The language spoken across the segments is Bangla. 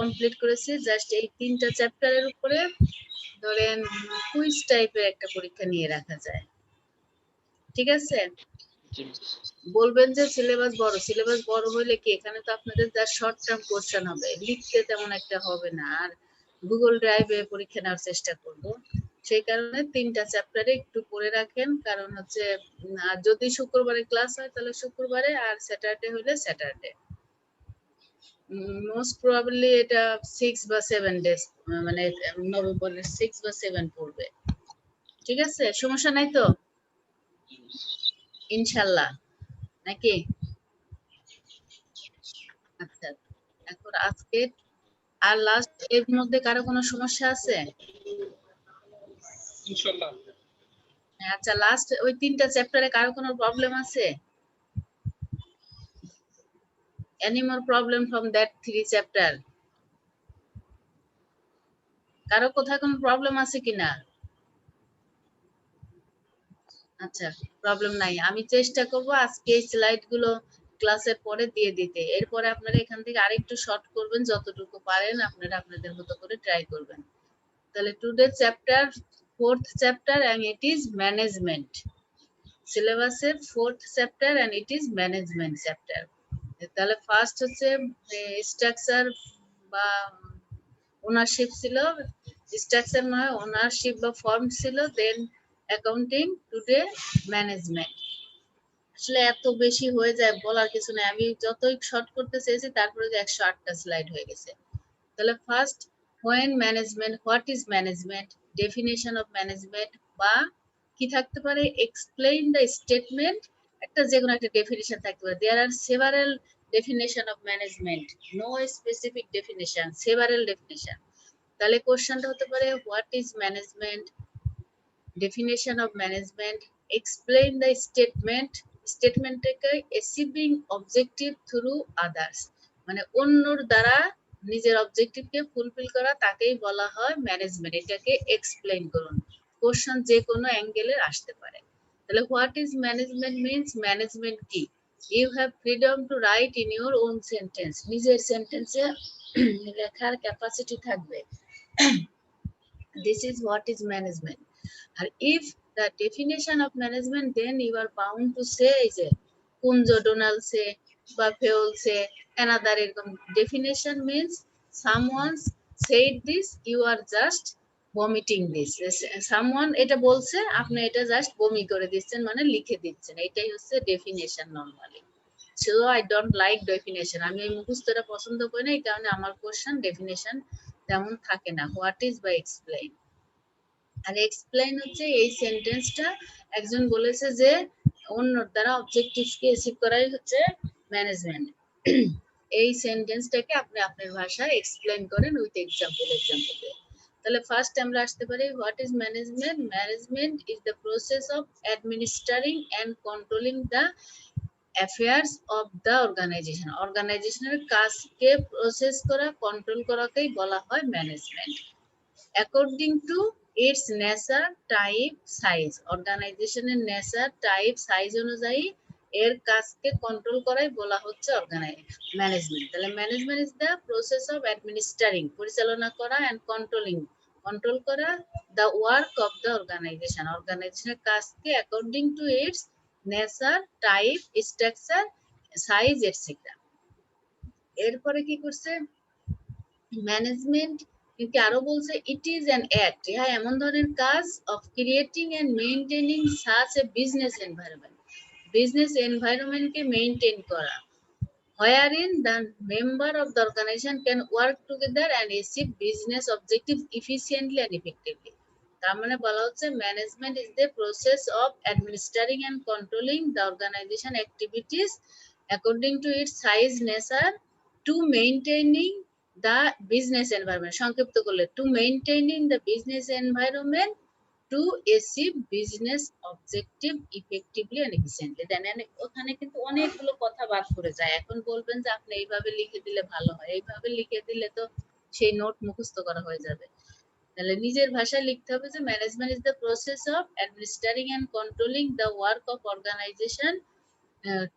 কমপ্লিট করেছি। জাস্ট এই 3টা চ্যাপ্টারের উপরে ধরেন কুইজ টাইপের একটা পরীক্ষা নিয়ে রাখা যায়। ঠিক আছে? বলবেন যে সিলেবাস বড় হলে কি এখানে তো আপনাদের যা শর্ট টার্ম কোশ্চেন হবে, লিখতে তেমন একটা হবে না। আর গুগল ড্রাইভে পরীক্ষা নেওয়ার চেষ্টা করব। সেই কারণে 3টা চ্যাপ্টারে একটু পড়ে রাখেন, কারণ হচ্ছে যদি শুক্রবারে ক্লাস হয় তাহলে শুক্রবারে, আর স্যাটারডে হলে স্যাটারডে। মোস্ট প্রবাবলি এটা 6 বা 7 ডেজ, মানে নভেম্বরের 6 বা 7 পড়বে। ঠিক আছে, সমস্যা নাই তো ইনশাল্লাহ নাকি? আচ্ছা, এখন আজকে আর লাস্ট এর মধ্যে কারো কোনো সমস্যা আছে? ইনশাআল্লাহ। আচ্ছা, লাস্ট ওই 3টা চ্যাপ্টারে কারো কোনো প্রবলেম আছে? Any more problem from that 3 chapter? কারো কোথায় কোনো প্রবলেম আছে কিনা? আচ্ছা, প্রবলেম নাই। আমি চেষ্টা করব আজকে এই স্লাইড গুলো ক্লাসের পরে দিয়ে দিতে। এরপরে আপনারা এখান থেকে আরেকটু শর্ট করবেন, যতটুকু পারেন আপনারা আপনাদের মতো করে ট্রাই করবেন। তাহলে today chapter 4th chapter and it is management. সিলেবাসের 4th chapter and it is management chapter. তাহলে ফার্স্ট হচ্ছে স্ট্রাকচার বা ওনারশিপ ছিল, স্ট্রাকচার নয় ওনারশিপ বা ফর্ম ছিল, দেন অ্যাকাউন্টিং, টুডে ম্যানেজমেন্ট। আসলে এত বেশি হয়ে যায় বলার কিছু নাই, আমি যতই শর্ট করতে চেয়েছি তারপরে 108টা স্লাইড হয়ে গেছে। তাহলে first, when management, what is management, definition of management, বা কি থাকতে পারে, এক্সপ্লেইন দ্য স্টেটমেন্ট, একটা যে কোনো একটা ডেফিনেশন থাকতে পারে। There are several definition of management, no specific definition, several definition. তাহলে কোশ্চেনটা হতে পারে what is management, definition of management, explain the statement, স্টেটমেন্টটাকে অ্যাচিভিং অবজেক্টিভ থ্রু আদার্স, মানে অন্যর দ্বারা নিজের অবজেক্টিভকে ফুলফিল করা, তাকেই বলা হয় ম্যানেজমেন্ট। এটাকে এক্সপ্লেইন করুন। কোশ্চেন যে কোনো অ্যাঙ্গেলের আসতে পারে। তাহলে what is management means, management কি? You have freedom to write in your own sentence, নিজের সেন্টেন্সে লেখার ক্যাপাসিটি থাকবে। This is what is management. R if the definition of management, then you are bound to say যে কুঞ্জ ডোনাল্ডসে বা ফেওলসে another এরকম definition means someone said this, you are just vomiting this. someone এটা বলছে, আপনি এটা জাস্ট বমি করে দিচ্ছেন, মানে লিখে দিচ্ছেন, এটাই হচ্ছে definition normally. So I don't like definition, আমি এই মুখস্থটা পছন্দ করি না, এই কারণে আমার কোশ্চেন ডেফিনেশন তেমন থাকে না। হোয়াট ইজ বা এক্সপ্লেইন। আর এক্সপ্লেইন হচ্ছে এই সেন্টেন্সটা একজন বলেছে যে অন্যর দ্বারা অবজেক্টিভকে অ্যাচিভ করাই হচ্ছে ম্যানেজমেন্ট। এই সেন্টেন্সটাকে আপনি আপনার ভাষায় এক্সপ্লেইন করেন উইথ এক্সাম্পল দিয়ে। তাহলে ফার্স্ট আমরা আসতে পারি what is management. Management is the process of administering and controlling the affairs of the organization. অর্গানাইজেশনের কাজকে প্রসেস করা, কন্ট্রোল করাকেই বলা হয় management. According to its nature, type, size, অর্গানাইজেশনের নেচার, টাইপ, সাইজ অনুযায়ী এর কাজকে কন্ট্রোল করাই বলা হচ্ছে ম্যানেজমেন্ট। তাহলে management is the process of administering, পরিচালনা করা, অ্যান্ড কন্ট্রোলিং, কন্ট্রোল করা, the work of the organization, অর্গানাইজেশনের কাজকে according to its nature, type, structure, size etcetera. এরপরে কি করছে ম্যানেজমেন্ট, কিন্তু আরো বলছে ইট ইজ অ্যান অ্যাক্ট, ইহা এমন ধরনের কাজ, of creating and maintaining such a business environment, business এনভায়রনমেন্টকে মেইনটেইন করা, wherein the member of the organization can work together and achieve business objectives efficiently and effectively. তার মানে বলা হচ্ছে management is the process of administering and controlling the organization activities according to its size, nature, to maintaining the business environment, সংক্ষিপ্ত করলে to maintaining the business environment to achieve business objective effectively and efficiently. Then ওখানে কিন্তু অনেকগুলো কথা বাদ করে যায়। এখন বলবেন যে আপনি এইভাবে লিখে দিলে ভালো হয়, এইভাবে লিখে দিলে তো সেই নোট মুখস্থ করা হয়ে যাবে। তাহলে নিজের ভাষায় লিখতে হবে যে management is the process of administering and controlling the work of organization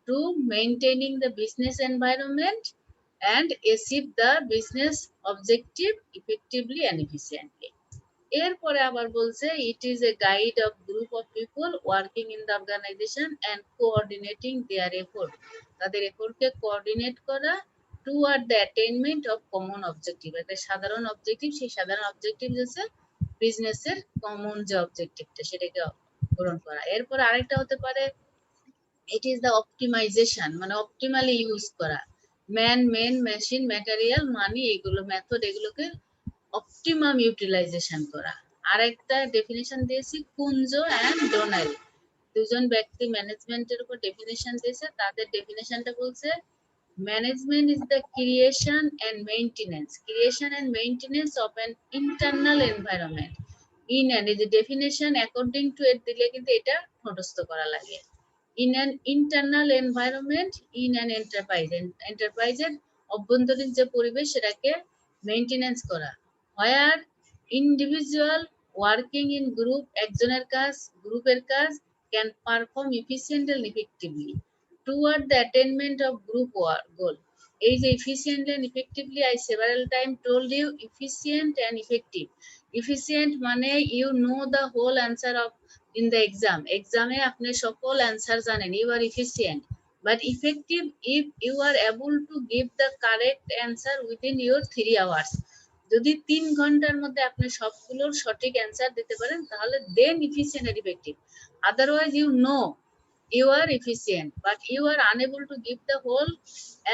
to maintaining the business environment and achieve the business objective effectively and efficiently. এরপরে আবার বলছে it is a guide of group of people working in the organization and coordinating their effort, তাদের এফোর্টকে কোঅর্ডিনেট করা toward the attainment of common objective, একটা সাধারণ অবজেক্টিভ, সেই সাধারণ অবজেক্টিভ হচ্ছে বিজনেসের কমন যে অবজেক্টিভটা সেটাকে পূরণ করা। এরপর আরেকটা হতে পারে it is the optimization, মানে অপটিমালি ইউজ করা, ম্যান মেশিন ম্যাটেরিয়াল মানি এগুলো মেথড এগুলোকে অপটিমাম ইউটিলাইজেশন করা। আরেকটা ডেফিনিশন দিয়েছি কুঞ্জ এন্ড ডোনাল্ড, দুজন ব্যক্তি ম্যানেজমেন্টের উপর ডেফিনিশন দিয়েছে। তাদের ডেফিনিশনটা বলছে management is the creation and maintenance of an internal environment in and, এই যে ডেফিনিশন অ্যাকর্ডিং টু এর দিলে কিন্তু এটা মুখস্থ করা লাগে। In an internal environment in an এন্টারপ্রাইজের অভ্যন্তরীণ যে পরিবেশ সেটাকে মেইনটেনেন্স করা। Where individual working in group, একজনের কাজ গ্রুপের কাজ can perform efficient and effectively toward the attainment of group goal. এই যে efficiently and effectively, I several time told you efficient and effective. Efficient মানে you know the whole answer of in the এক্সামে আপনি সকল অ্যান্সার জানেন, you are efficient. But effective if you are able to give the correct answer within your 3 hours, যদি 3 ঘন্টার মধ্যে আপনি সবগুলোর সঠিক অ্যান্সার দিতে পারেন তাহলে দেন এফিসিয়েন্ট আর effective. Otherwise you know you are efficient but you are unable to give the whole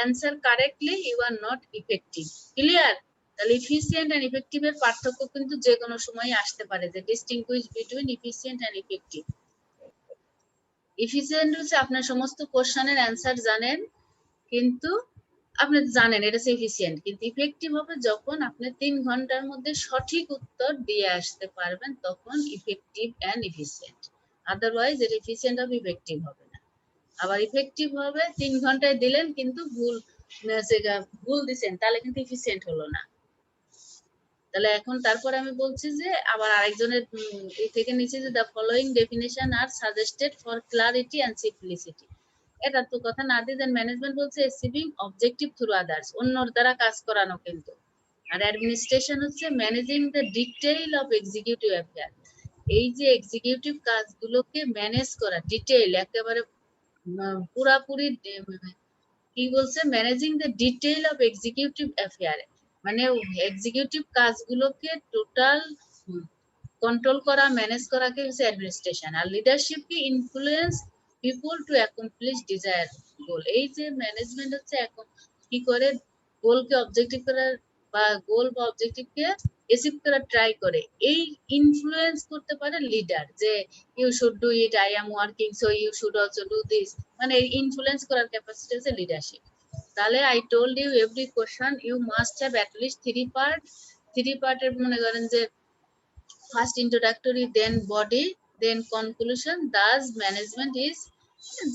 answer correctly, you are not effective. Clear? তাহলে efficient and effective এর পার্থক্য কিন্তু যে কোনো সময় আসতে পারে, যে distinguish between efficient and effective. efficient হচ্ছে আপনার সমস্ত কোশ্চেনের অ্যান্সার জানেন, কিন্তু আপনি জানেন এটা হচ্ছে এফিসিয়েন্ট, কিন্তু ইফেক্টিভ হবে যখন আপনি 3 ঘন্টার মধ্যে সঠিক উত্তর দিয়ে আসতে পারবেন, তখন ইফেক্টিভ এন্ড এফিসিয়েন্ট। আদারওয়াইজ এটা এফিসিয়েন্ট হবে, ইফেক্টিভ হবে না। আবার ইফেক্টিভ হবে 3 ঘন্টায় দিলেন কিন্তু ভুল দিচ্ছেন, তাহলে কিন্তু এফিসিয়েন্ট হলো না। তাহলে এখন তারপরে আমি বলছি যে আবার আরেকজনের থেকে নিচে যে the following definition are suggested for clarity and simplicity. এটা তো কথা না দিয়ে ম্যানেজমেন্ট বলছে অ্যাচিভিং অবজেক্টিভ থ্রু আদার্স, অন্যর দ্বারা কাজ করানো কিন্তু। আর অ্যাডমিনিস্ট্রেশন হচ্ছে managing the detail of executive affair, এই যে এক্সিকিউটিভ কাজগুলোকে ম্যানেজ করা, ডিটেইল একেবারে পুরাপুরি কি বলছে, managing the detail of executive affair, মানে এক্সিকিউটিভ কাজগুলোকে টোটাল কন্ট্রোল করা, ম্যানেজ করাকে হচ্ছে অ্যাডমিনিস্ট্রেশন। আর লিডারশিপ কি influence people to accomplish desire goal, এই যে ম্যানেজমেন্ট হচ্ছে কি করে গোলকে অবজেক্টিভ করার বা গোল বা অবজেক্টিভকে অ্যাচিভ করার ট্রাই করে, এই ইনফ্লুয়েন্স করতে পারে লিডার, যে you should do it, I am working so you should also do this, মানে ইনফ্লুয়েন্স করার ক্যাপাসিটি হচ্ছে লিডারশিপ। তাহলে I told you every question you must have at least 3 পার্টের মনে করেন যে first introductory, then body, then conclusion, thus management is,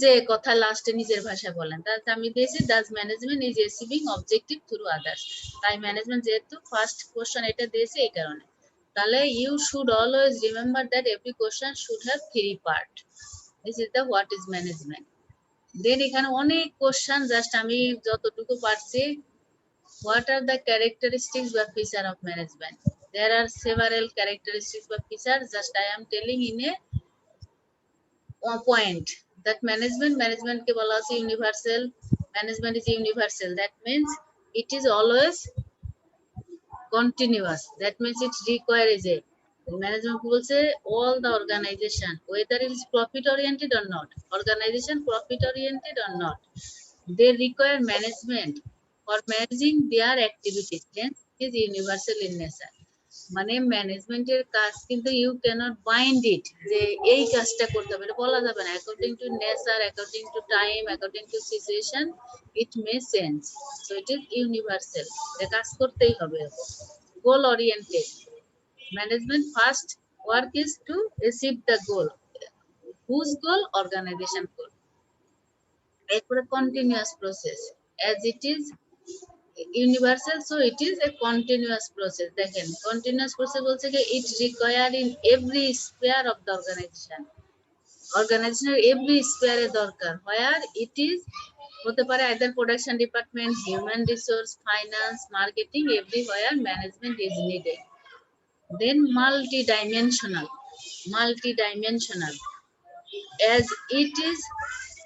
যে কথা লাস্টে নিজের ভাষায় বলেন, তাহলে আমি দিয়েছি thus management is achieving objective through others. তাই ম্যানেজমেন্ট যেহেতু ফার্স্ট কোশ্চেন এটা দিয়েছে এই কারণে। তাহলে you should always remember that every question should have 3 part, this is the what is management. Then এখানে অনেক কোশ্চেন, জাস্ট আমি যতটুকু পারছি, what are the characteristics or feature of management? There are several characteristics or features, just I am telling in a point that management ke bola hoche universal, management is universal, that means it is always continuous, that means it requires a management bolche all the organization, whether it is profit oriented or not, organization profit oriented or not, they require management for managing their activities, hence it is universal in nature. মানে ম্যানেজমেন্টের কাজ কিন্তু ইউ ক্যানট বাইন্ড ইট, যে এই কাজটা করতে হবে, এটা বলা যাবে না। According to nature, according to time, according to situation it may change, so it is universal, যে কাজ করতেই হবে। Goal oriented management, first work is to achieve the goal, whose goal, organization goal. এরপরে continuous process, as it is universal so it is a continuous process। দেখেন continuous process বলছে যে it require in every sphere of the organization, অর্গানাইজেশনের এভরি স্কোয়ারে দরকার, হোয়ার ইট ইজ হতে পারে either production department, human resource, finance, marketing, everywhere management is needed. Then multi-dimensional as it is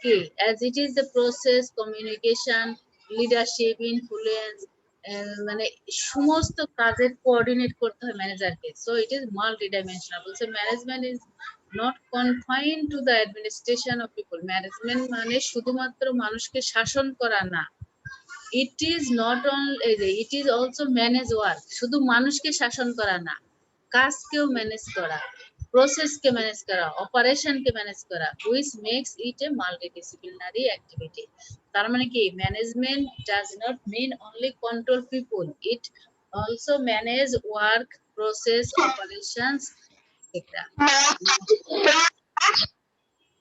key, as it is the process, communication, leadership, influence, মানে সমস্ত কাজের কোঅর্ডিনেট করতে হয় ম্যানেজারকে। So it is multi dimensional. বলছে management is not confined to the administration of people. Management মানে শুধুমাত্র মানুষকে শাসন করা না, it is not only, it is also manage work. শুধু মানুষকে শাসন করা না, কাজকেও ম্যানেজ করা, প্রসেসকে ম্যানেজ করা, অপারেশনকে ম্যানেজ করা, which makes it a multidisciplinary activity. তার মানে কি, management does not mean only control people, it also manage work, process, operations etcetera.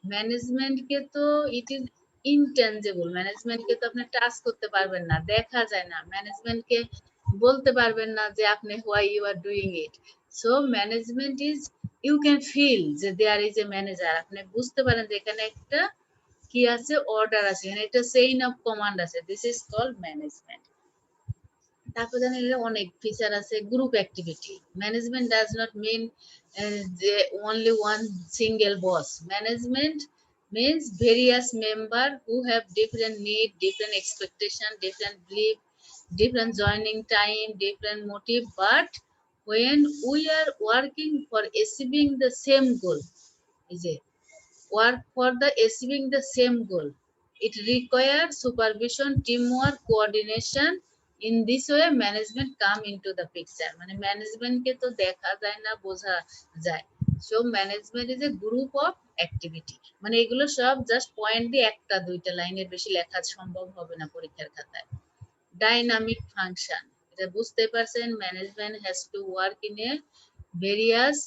ম্যানেজমেন্টকে তো ইট ইজ ইনট্যাঞ্জেবল, ম্যানেজমেন্টকে তো আপনি টাচ করতে পারবেন না, দেখা যায় না। ম্যানেজমেন্টকে বলতে পারবেন না যে আপনি why you are doing it. So management is, you can feel যে দেয়ার ইজ এ ম্যানেজার। আপনি বুঝতে পারেন যে এখানে একটা কি আছে, অর্ডার আছে, এখানে একটা চেইন অফ কমান্ড আছে। This is called management. তারপর জানেন এর অনেক ফিচার আছে। Group activity, management does not mean যে only one single boss. Management means various member who have different need, different expectation, different belief, different joining time, different motive, but when we are working for achieving the same goal, is it work for the achieving the same goal, it requires supervision, teamwork, coordination. In this way management come into the picture. মানে ম্যানেজমেন্ট কে তো দেখা যায় না, বোঝা যায়। So management is a group of activity. মানে এগুলো সব জাস্ট পয়েন্ট দিয়ে একটা দুইটা লাইনের বেশি লেখা সম্ভব হবে না পরীক্ষার খাতায়। ডাইনামিক ফাংশন, এটা বুঝতে পারছেন, management has to work in a various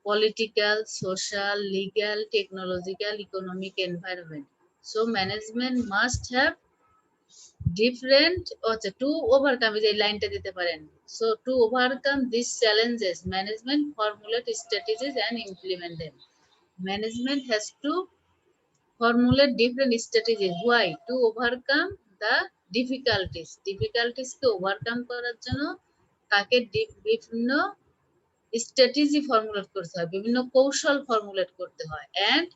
political, social, legal, technological, economic environment. So management must have different, to overcome, এই লাইনটা দিতে পারেন। So to overcome these challenges, management formulate strategies and implement them. Management has to formulate different strategies. Why? To overcome the difficulties. Difficulties K overcome করার জন্য তাকে বিভিন্ন স্ট্র্যাটেজি ফর্মুলেট করতে হয়, বিভিন্ন কৌশল ফর্মুলেট করতে হয়, and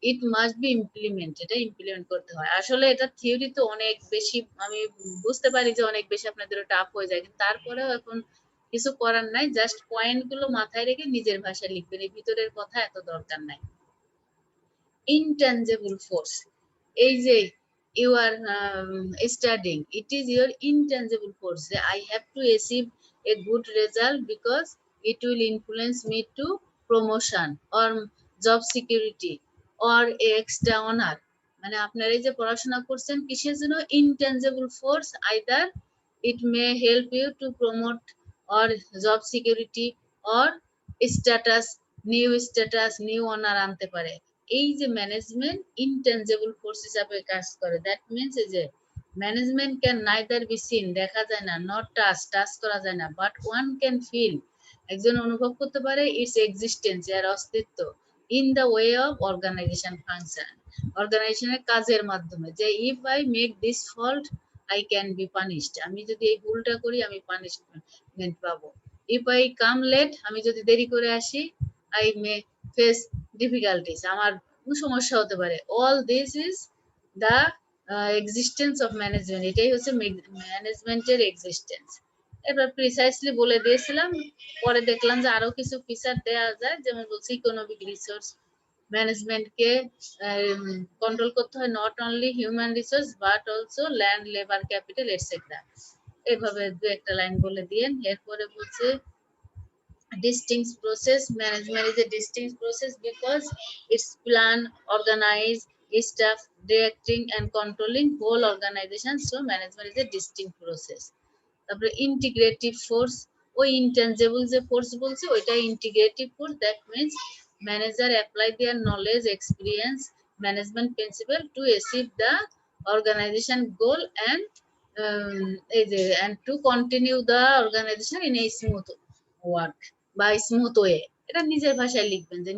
it must be implement, এটা ইমপ্লিমেন্ট করতে হয়। আসলে এটা থিওরি তো অনেক বেশি, আমি বুঝতে পারি যে অনেক বেশি আপনাদের টাফ হয়ে যায়, কিন্তু তারপরেও এখন কিছু করার নাই, জাস্ট পয়েন্ট গুলো মাথায় রেখে নিজের ভাষায় লিখবেন, এই ভিতরের কথা এত দরকার নাই। ইনট্যাঞ্জেবল ফোর্স, এই যে you are studying, it is your intangible force. I have to achieve a good result because it will influence me to promotion or job security or extra honor. মানে আপনারা এই যে পড়াশোনা করছেন কিসের জন্য, intangible force, either it may help you to promote or job security or status, new honor আনতে পারে। এই যে ম্যানেজমেন্ট ইনটেনজেবল ফোর্স হিসাবে কাজ করে, দ্যাট মিনস এই যে management can neither be seen, দেখা যায় না, নট টাচ করা যায় না, বাট ওয়ান ক্যান ফিল, একজন অনুভব করতে পারে, ইটস এক্সিস্টেন্স, এর অস্তিত্ব, in the way of organization function, অর্গানাইজেশনের কাজের মাধ্যমে, যে if I make this fault I can be punished, আমি যদি এই ভুলটা করি আমি পানিশমেন্ট পাবো, ইফ আই কাম লেট, আমি যদি দেরি করে আসি, আই মে ফেস ডিফিকাল্টিস, আমার সমস্যা হতে পারে। All this is the existence of management, এটাই হচ্ছে ম্যানেজমেন্টের এক্সিস্টেন্স। এবার প্রিসাইসলি বলে দিয়েছিলাম, পরে দেখলাম যে আরো কিছু ফিচার দেওয়া যায়, যেমন বলছি ইকোনমিক রিসোর্স, ম্যানেজমেন্টকে কন্ট্রোল করতে হয় not only human resource but also land, labour, capital etcetera. এভাবে দু একটা লাইন বলে দিয়েন। এরপরে বলছে distinct process, management is a distinct process because it's plan, organize, staff, directing and controlling whole organization. So management is a distinct process. তারপরে ইন্টিগ্রেটিভ ফোর্স, ওই ইনটেনজিবল যে ফোর্স বলছে ওইটা integrative force, that means manager apply their knowledge, experience, management principle to achieve the organization goal and এই যে and to continue the organization in a smooth work বা স্মুথ ওয়ে। এটা নিজের ভাষায় লিখবেন যে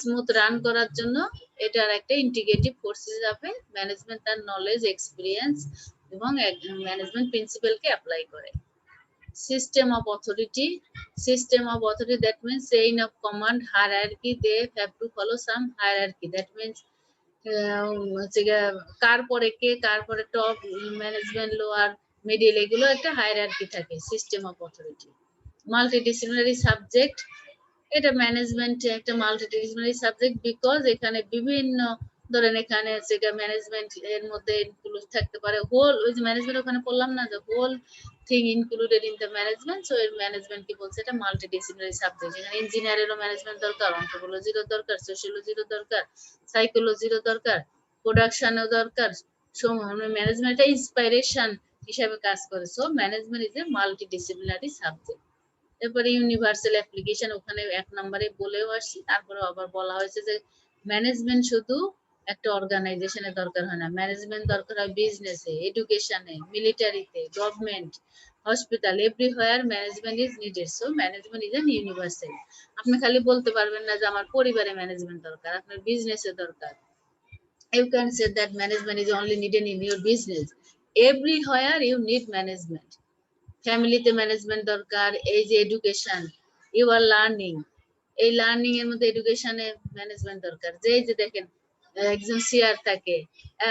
স্মুথ রান করার জন্য এটার একটা ইন্টিগ্রেটিভ ফোর্স হিসাবে ম্যানেজমেন্ট তার নলেজ, এক্সপিরিয়েন্স এবং ম্যানেজমেন্ট প্রিন্সিপালকে অ্যাপ্লাই করে। System of authority. System of authority, that means chain of command, hierarchy. They have to follow some hierarchy. That means কার পরে কে, কার পরে টপ ম্যানেজমেন্ট, লোয়ার, মিডিল, এগুলো একটা হায়ারার্কি থাকে। System of authority. Multidisciplinary subject, এটা ম্যানেজমেন্ট একটা মাল্টিডিসিপ্লিনারি সাবজেক্ট বিকজ এখানে বিভিন্ন ধরেন এখানে ম্যানেজমেন্ট এর মধ্যে ইনক্লুড থাকতে পারে হোল, ওই যে ম্যানেজমেন্ট ওখানে বললাম না যে whole thing included in the management. So এর ম্যানেজমেন্ট কি বলছে, এটা মাল্টিডিসিপ্লিনারি সাবজেক্ট। এখানে ইঞ্জিনিয়ারেরও ম্যানেজমেন্ট দরকার, অ্যানথ্রোপোলজিরও দরকার, সোশিওলজিরও দরকার, সাইকোলজিরও দরকার, প্রোডাকশনও দরকার। ম্যানেজমেন্টটা ইন্সপাইরেশন হিসাবে কাজ করে। So management is a multidisciplinary subject. এরপরে ইউনিভার্সাল অ্যাপ্লিকেশন, ওখানে 1 নম্বরে বলেও আসছি, তারপরে আবার বলা হয়েছে যে ম্যানেজমেন্ট শুধু একটা অর্গানাইজেশনের দরকার হয় না, ম্যানেজমেন্ট দরকার হয় বিজনেসে, এডুকেশনে, মিলিটারিতে, government, hospital, everywhere management is needed. So management is an universal. আপনি খালি বলতে পারবেন না যে আমার পরিবারে ম্যানেজমেন্ট দরকার, আপনার বিজনেসে দরকার। You can say that management is only needed in your business. Everywhere you need management. ফ্যামিলিতে ম্যানেজমেন্ট দরকার, এই যে এডুকেশন, ইউ আর লার্নিং, এই লার্নিং এর মধ্যে এডুকেশনে ম্যানেজমেন্ট দরকার। যে দেখেন একজন সিআর থাকে,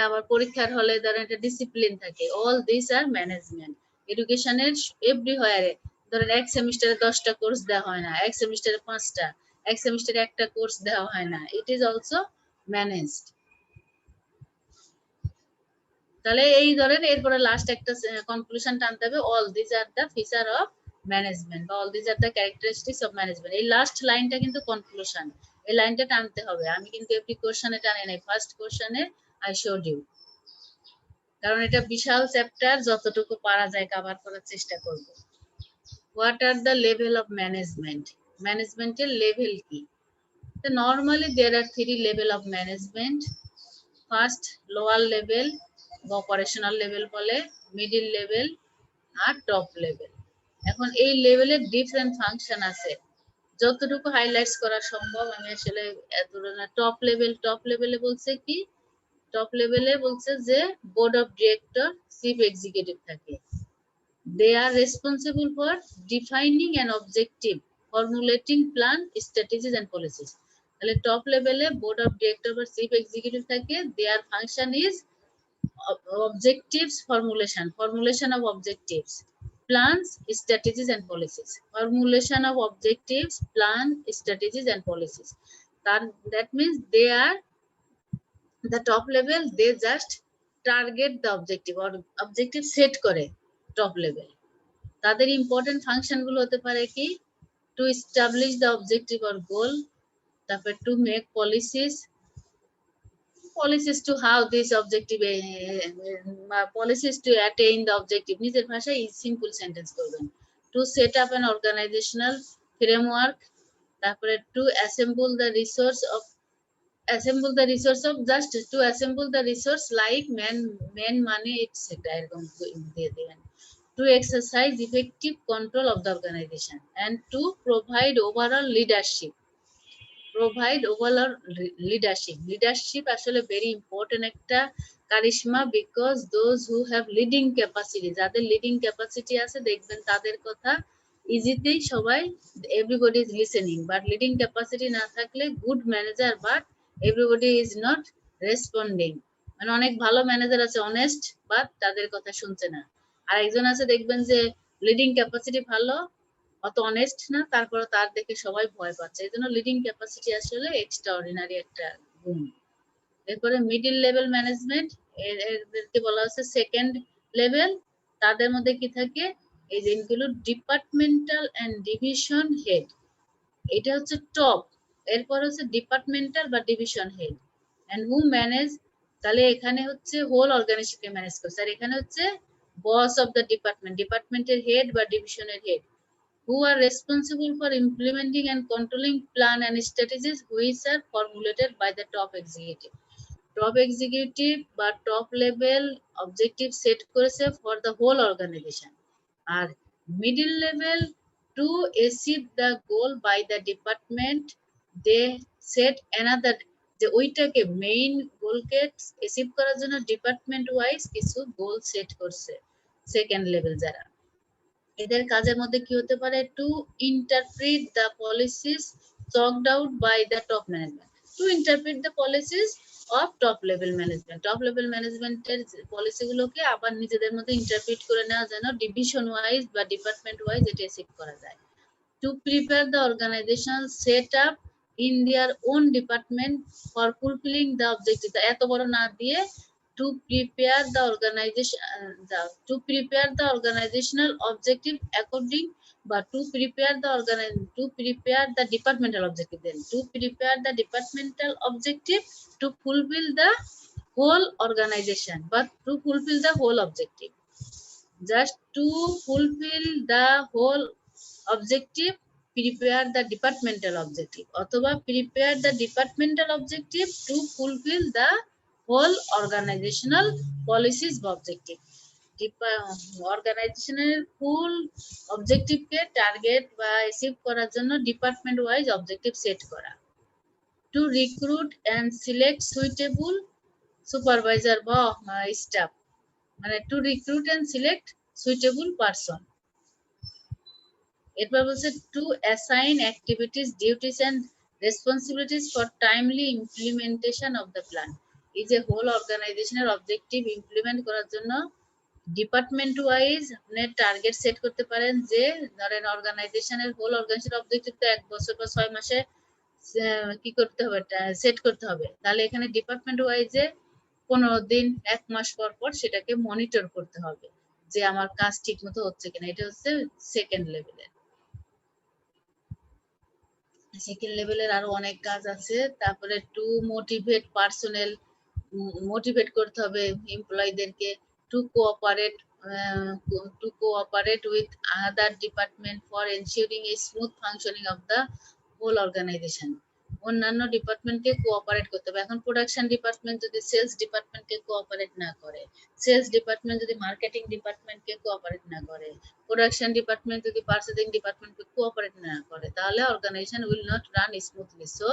আবার পরীক্ষার হলে ধরেন একটা ডিসিপ্লিন থাকে, অল দিস আর ম্যানেজমেন্ট। এডুকেশনের এভরিহোয়ারে ধরেন এক সেমিস্টারে 10টা কোর্স দেওয়া হয় না, এক সেমিস্টারে 5টা, এক সেমিস্টারে একটা কোর্স দেওয়া হয় না, ইট ইজ অলসো ম্যানেজড। তাহলে এই ধরেন এরপরে লাস্ট একটা কনক্লুশন টানতে হবে, all this are the feature of management, all this are the characteristics of management. এই লাস্ট লাইনটা কিন্তু কনক্লুশন, এই লাইনটা টানতে হবে। আমি কিন্তু এভরি কোশ্চেনে টানে নাই, ফার্স্ট কোশ্চেনে আই শোড ইউ, কারণ এটা বিশাল চ্যাপ্টার, যতটুকু পারা যায় কভার করার চেষ্টা করব। What are the level of management, ম্যানেজমেন্টের লেভেল কি? Normally there are 3 level of management. First lower level বা অপারেশনাল লেভেল বলে, মিডিল লেভেল আর টপ লেভেল। এখন এই লেভেলের ডিফারেন্ট ফাংশন আছে, যতটুকু হাইলাইটস করা সম্ভব আমি আসলে টপ লেভেলে বলছে কি, টপ লেভেলে বলছে যে board of director, chief executive থাকে। They are responsible for defining an objective, formulating plan, strategies and policies. তাহলে টপ লেভেলে বোর্ড অফ ডিরেক্টর বা চিফ এক্সিকিউটিভ থাকে, their function is objectives formulation of objectives, plans, strategies and policies. Formulation of objectives, plan, strategies and policies. That means they are the top level, they just target the objective or objective set করে top level। তাদের ইম্পর্টেন্ট ফাংশন গুলো হতে পারে কি, to establish the objective or goal, তারপর to make policies to how this objective, policies to attain the objective, নিজের ভাষায় সিম্পল সেন্টেন্স করবেন। to set up an organizational framework, তারপরে to assemble the resource of just to assemble the resource like man money etc, এরকম দিয়ে দিবেন। to exercise effective control of the organization and to provide overall leadership, leadership আসলে ভেরি ইম্পর্টেন্ট একটা charisma, because those who have leading capacity, যাদের লিডিং ক্যাপাসিটি আছে দেখবেন তাদের কথা ইজিতেই সবাই, everybody is listening. But leading capacity না থাকলে good manager, but everybody is not responding. মানে অনেক ভালো ম্যানেজার আছে অনেস্ট, বাট তাদের কথা শুনছে না। আর একজন আছে দেখবেন যে লিডিং ক্যাপাসিটি ভালো, অত অনেস্ট না, তারপরে তার দেখে সবাই ভয় পাচ্ছে। এই জন্য লিডিং ক্যাপাসিটি আসলে এক্সট্রাঅর্ডিনারি একটা গুণ। এরপরে মিডিল লেভেল ম্যানেজমেন্ট, এদেরকে বলা হচ্ছে সেকেন্ড লেভেল। তাদের মধ্যে কি থাকে, এই যে include departmental and division head, এটা হচ্ছে টপ। এরপর হচ্ছে ডিপার্টমেন্টাল বা division head and who manage, তাহলে এখানে হচ্ছে হোল অর্গানাইজেশনকে ম্যানেজ করছে, আর এখানে হচ্ছে বস অফ দ্য ডিপার্টমেন্ট, ডিপার্টমেন্টের হেড বা ডিভিশনের head, who are responsible for implementing and controlling plan and strategies which are formulated by the top executive. Top executive বা top level objective set করেছে for the whole organization, আর middle level to achieve the goal by the department they set another, যে ওইটাকে মেইন গোলকে অ্যাচিভ করার জন্য ডিপার্টমেন্ট ওয়াইজ কিছু গোল সেট করছে সেকেন্ড লেভেল যারা। এদের কাজের মধ্যে কি হতে পারে? To interpret the policies chalked out by the top management, to interpret the policies of top level management, top level ম্যানেজমেন্টের পলিসিগুলোকে আবার নিজেদের মধ্যে ইন্টারপ্রিট করে নেওয়া যেন ডিভিশন ওয়াইজ বা ডিপার্টমেন্ট ওয়াইজ এটা অ্যাচিভ করা যায়। To prepare the organizational setup in their own department for fulfilling the objective, এত বড় না দিয়ে to prepare the organization to prepare the organizational objective according, but to prepare the departmental objective, then to prepare the departmental objective to fulfill the whole organization, but to fulfill the whole objective, just to fulfill the whole objective, prepare the departmental objective, অথবা prepare the departmental objective to fulfill the whole organizational policies বা objective, অর্গানাইজেশনের ফুল অবজেক্টিভকে টার্গেট বা অ্যাচিভ করার জন্য ডিপার্টমেন্ট ওয়াইজ অবজেক্টিভ সেট করা। Two recruit and select suitable supervisor বা স্টাফ, মানে two recruit and select suitable person. এরপর বলছে two assign activities duties and responsibilities for timely implementation of the plan. এই যে হোল অর্গানাইজেশনের অবজেক্টিভ ইমপ্লিমেন্ট করার জন্য ডিপার্টমেন্ট ওয়াইজ আপনি টার্গেট সেট করতে পারেন, যে ধরেন অর্গানাইজেশনের হোল অর্গানাইজেশন অবজেক্টিভ তো 1 বছর বা 6 মাসে কি করতে হবে, সেট করতে হবে, তাহলে এখানে ডিপার্টমেন্ট ওয়াইজে 15 দিন 1 মাস পর পর সেটাকে মনিটর করতে হবে যে আমার কাজ ঠিক মতো হচ্ছে কিনা। এটা হচ্ছে সেকেন্ড লেভেলের। সেকেন্ড লেভেলের আরো অনেক কাজ আছে। তারপরে টু মোটিভেট পার্সোনেল, মোটিভেট করতে হবে এমপ্লয়ীদেরকে to cooperate with other department for ensuring a smooth functioning of the whole organization. অন্যান্য ডিপার্টমেন্টকে কোঅপারেট করতে হবে। এখন প্রোডাকশন ডিপার্টমেন্ট যদি সেলস ডিপার্টমেন্টকে কোঅপারেট না করে, সেলস ডিপার্টমেন্ট যদি মার্কেটিং ডিপার্টমেন্টকে কোঅপারেট না করে, প্রোডাকশন ডিপার্টমেন্ট যদি পার্চেসিং ডিপার্টমেন্টকে কোঅপারেট না করে, তাহলে organization will not run smoothly. So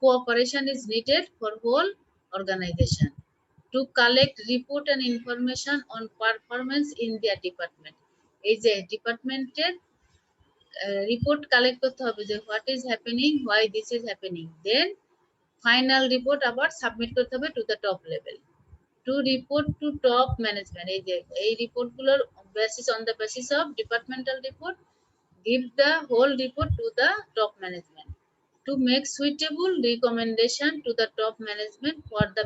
cooperation is needed for whole organization. To collect report and information on performance in their department, এই যে ডিপার্টমেন্টের রিপোর্ট কালেক্ট করতে হবে যে what is happening, why this is happening, then final report আবার সাবমিট করতে হবে to the top level. To report to top management, এই যে এই রিপোর্টগুলোর basis on the basis of departmental report give the whole report to the top management. To make suitable recommendation to the top management for the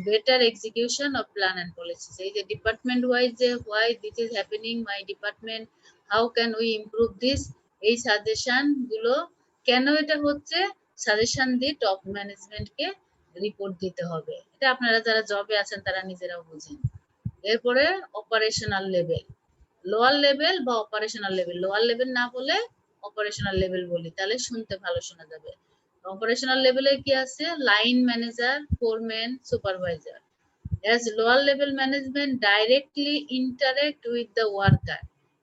better execution of plan and policies. এই যে ডিপার্টমেন্ট ওয়াইজ যে why this is happening my department, how can we improve this, এই সাজেশন গুলো কেন এটা হচ্ছে সাজেশন দিয়ে টপ ম্যানেজমেন্টকে রিপোর্ট দিতে হবে। এটা আপনারা যারা জবে আছেন তারা নিজেরাও বুঝেন। এরপরে অপারেশনাল লেভেল, লোয়ার লেভেল বা অপারেশনাল লেভেল, লোয়ার লেভেল না বলে অপারেশনাল লেভেল বলি তাহলে শুনতে ভালো শোনা যাবে। অপারেশনাল লেভেলে কি আছে? Line manager, foreman, supervisor. As lower level management directly interact with the worker,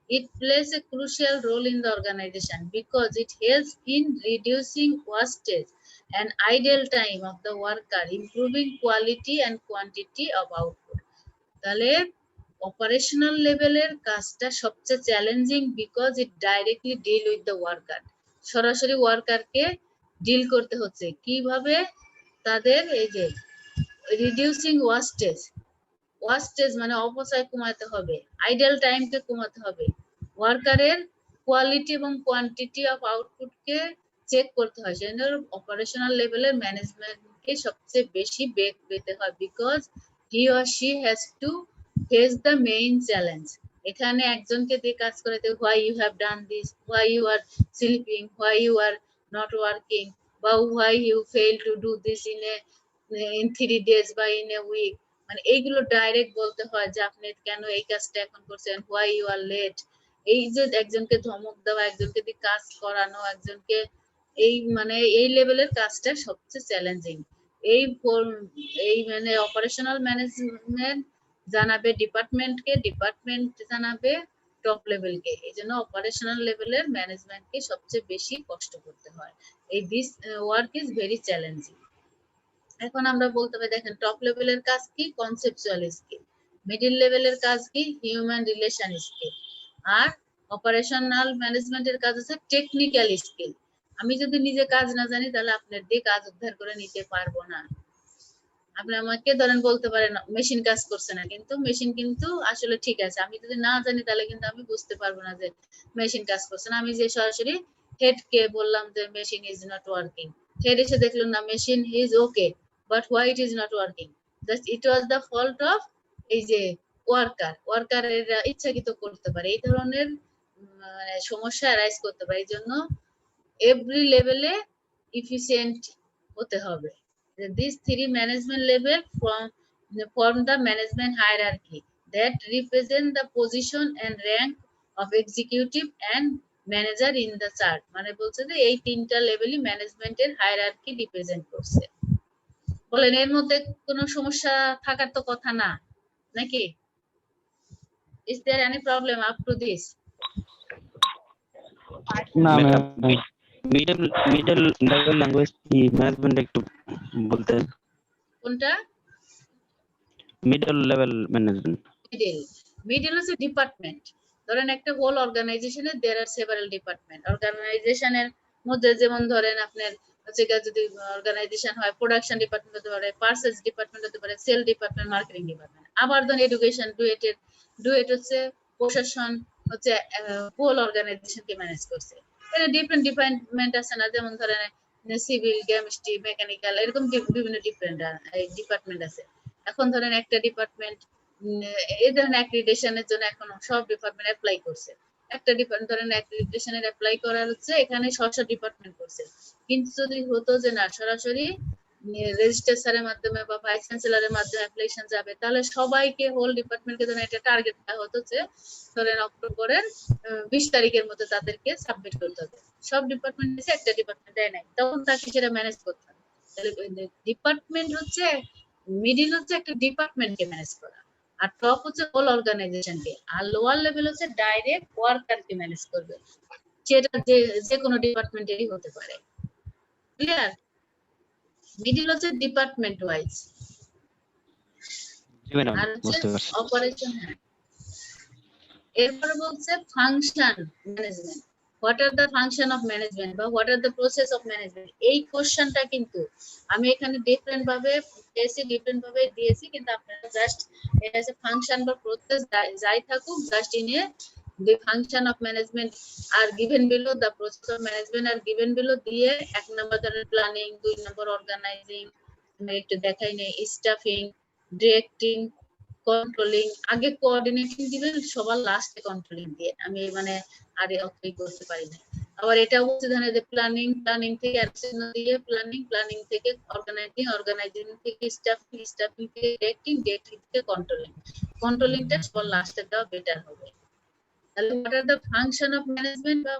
it plays a crucial role in the organization because it helps in reducing wastage and idle time of the worker, improving quality and quantity of output. তাহলে অপারেশনাল লেভেলের কাজটা সবচেয়ে challenging because it directly deal with the worker, সরাসরি ওয়ার্কারকে ডিল করতে হচ্ছে। কিভাবে? তাদের এই যে রিডিউসিং ওয়াস্টেজ মানে অপচয় কমাতে হবে, আইডল টাইমকে কমাতে হবে, ওয়ার্কারের কোয়ালিটি এবং কোয়ান্টিটি অফ আউটপুটকে চেক করতে হয়। সেজন্য অপারেশনাল লেভেলের ম্যানেজমেন্টকে সবচেয়ে বেশি বেগ পেতে হয় because he or she has to face the main challenge. এখানে একজনকে দিয়ে কাজ করাতে why you have done this, why you are sleeping, why you are not working, বা why you fail to do this in 3 days বা in a week, মানে এইগুলো ডাইরেক্ট বলতে হয় যে আপনি কেন এই কাজটা এখন করছেন, হোয়াই ইউ আর লেট। এই যে একজনকে ধমক দেওয়া, একজনকে দিয়ে কাজ করানো, একজনকে এই মানে এই লেভেলের কাজটা সবচেয়ে চ্যালেঞ্জিং। এই মানে অপারেশনাল ম্যানেজমেন্ট জানাবে ডিপার্টমেন্টকে, ডিপার্টমেন্ট জানাবে টপ লেভেলকে। এই জন্য অপারেশনাল লেভেলের ম্যানেজমেন্টকে সবচেয়ে বেশি কষ্ট করতে হয়। এই this work is very challenging. এখন আমরা বলতে পারি দেখেন টপ লেভেলের কাজ কি কনসেপচুয়াল স্কিল, মিডল লেভেলের কাজ কি হিউম্যান রিলেশন স্কিল, আর অপারেশনাল ম্যানেজমেন্টের কাজ হচ্ছে টেকনিক্যাল স্কিল। আমি যদি নিজে কাজ না জানি তাহলে আপনার দিয়ে কাজ উদ্ধার করে নিতে পারবো না। আপনি আমাকে ধরেন বলতে পারেন মেশিন কাজ করছে না, কিন্তু মেশিন কিন্তু আসলে ঠিক আছে, আমি যদি না জানি তাহলে কিন্তু আমি বুঝতে পারবো না যে মেশিন কাজ করছে না। আমি যে সরাসরি হেড কে বললাম যে machine is not working, head এসে দেখলো না machine is okay but why it is not working, just it was the fault of এই যে ওয়ার্কারের ইচ্ছাকৃত করতে পারে এই ধরনের সমস্যা অ্যারাইজ করতে পারে। এই জন্য এভরি লেভেলে ইফিসিয়েন্ট হতে হবে। These three management level form the management hierarchy that represent the position and rank of executive and manager in the chart। মানে বলছে যে এই তিনটা লেভেলই ম্যানেজমেন্টের হায়ারার্কি রিপ্রেজেন্ট করছে। বলেন এর মধ্যে কোনো সমস্যা থাকার তো কথা না, নাকি? Is there any problem up to this? না ma'am, middle middle level language কি ম্যানেজমেন্ট একটু বলতেন? কোনটা? Middle level management. মিডল হচ্ছে ডিপার্টমেন্ট। ধরেন একটা হোল অর্গানাইজেশনে দেয়ার আর সেভারাল ডিপার্টমেন্ট। অর্গানাইজেশনের মধ্যে যেমন ধরেন আপনার হচ্ছে যদি অর্গানাইজেশন হয় প্রোডাকশন ডিপার্টমেন্ট হতে পারে, পারচেজ ডিপার্টমেন্ট হতে পারে, সেল ডিপার্টমেন্ট, মার্কেটিং ডিপার্টমেন্ট। আবার ধরেন এডুকেশন ডুয়েট হচ্ছে প্রশাসন হচ্ছে হোল অর্গানাইজেশনকে ম্যানেজ করছে। এখানে ডিফারেন্ট ডিপার্টমেন্ট আছে না, যেমন ধরেন সিভিল, কেমিস্ট্রি, মেকানিক্যাল, এরকম বিভিন্ন ডিপার্টমেন্ট আছে। এখন ধরেন একটা ডিপার্টমেন্ট এই ধরেন অ্যাক্রিডিটেশনের জন্য এখন সব ডিপার্টমেন্ট অ্যাপ্লাই করছে। একটা ডিপার্টমেন্ট ধরেন অ্যাক্রিডিটেশনের অ্যাপ্লাই করার হচ্ছে এখানে ডিপার্টমেন্ট করছে, কিন্তু যদি হতো যে না সরাসরি রেজিস্ট্রার স্যারের মাধ্যমে বা ভাইস চ্যান্সেলরের মাধ্যমে অ্যাপ্লিকেশন যাবে, তাহলে সবাইকে হোল ডিপার্টমেন্টকে ধরেন একটা টার্গেট দেওয়া হতো যে ধরেন অক্টোবরের 20 তারিখের মধ্যে তাদেরকে সাবমিট করতে হবে। সব ডিপার্টমেন্ট এসে একটা ডিপার্টমেন্ট দেয় নাই, তখন তাকে সেটা ম্যানেজ করতে হবে। তাহলে ডিপার্টমেন্ট হচ্ছে মিডিল হচ্ছে একটা ডিপার্টমেন্টকে ম্যানেজ করা, আর টপ হচ্ছে হোল অর্গানাইজেশনকে, আর লোয়ার লেভেল হচ্ছে ডাইরেক্ট ওয়ার্কারকে ম্যানেজ করবে, সেটা যে কোনো ডিপার্টমেন্টেরই হতে পারে। ক্লিয়ার? মিডিল হচ্ছে ডিপার্টমেন্ট ওয়াইজ। জি ম্যাডাম, আর হচ্ছে বুঝতে পারছি। অপারেশন। এরপর বলছে function management. What are the function of management বা what are the process of management, এই কোশ্চেনটা কিন্তু আমি এখানে ডিফারেন্ট ভাবে দিয়েছি, কিন্তু আপনারা জাস্ট এটা হচ্ছে ফাংশন বা প্রসেস যাই থাকুক, just in a the function of management are given below, the process of management are given below দিয়ে 1 নম্বর ধরেন প্ল্যানিং, 2 নম্বর অর্গানাইজিং, একটু দেখাই নেই স্টাফিং, ডিরেক্টিং, কন্ট্রোলিং, আগে কোঅর্ডিনেটিং দিবেন সবার লাস্টে কন্ট্রোলিং দিয়ে আমি মানে আর অতই করতে পারি না। আবার এটা বলতে ধরেন যে প্ল্যানিং থেকে অ্যাকশন দিয়ে প্ল্যানিং থেকে অর্গানাইজিং থেকে স্টাফিং থেকে ডিরেক্টিং থেকে কন্ট্রোলিংটা সবার লাস্টে দেওয়া বেটার হবে। তাহলে what are the function of management বা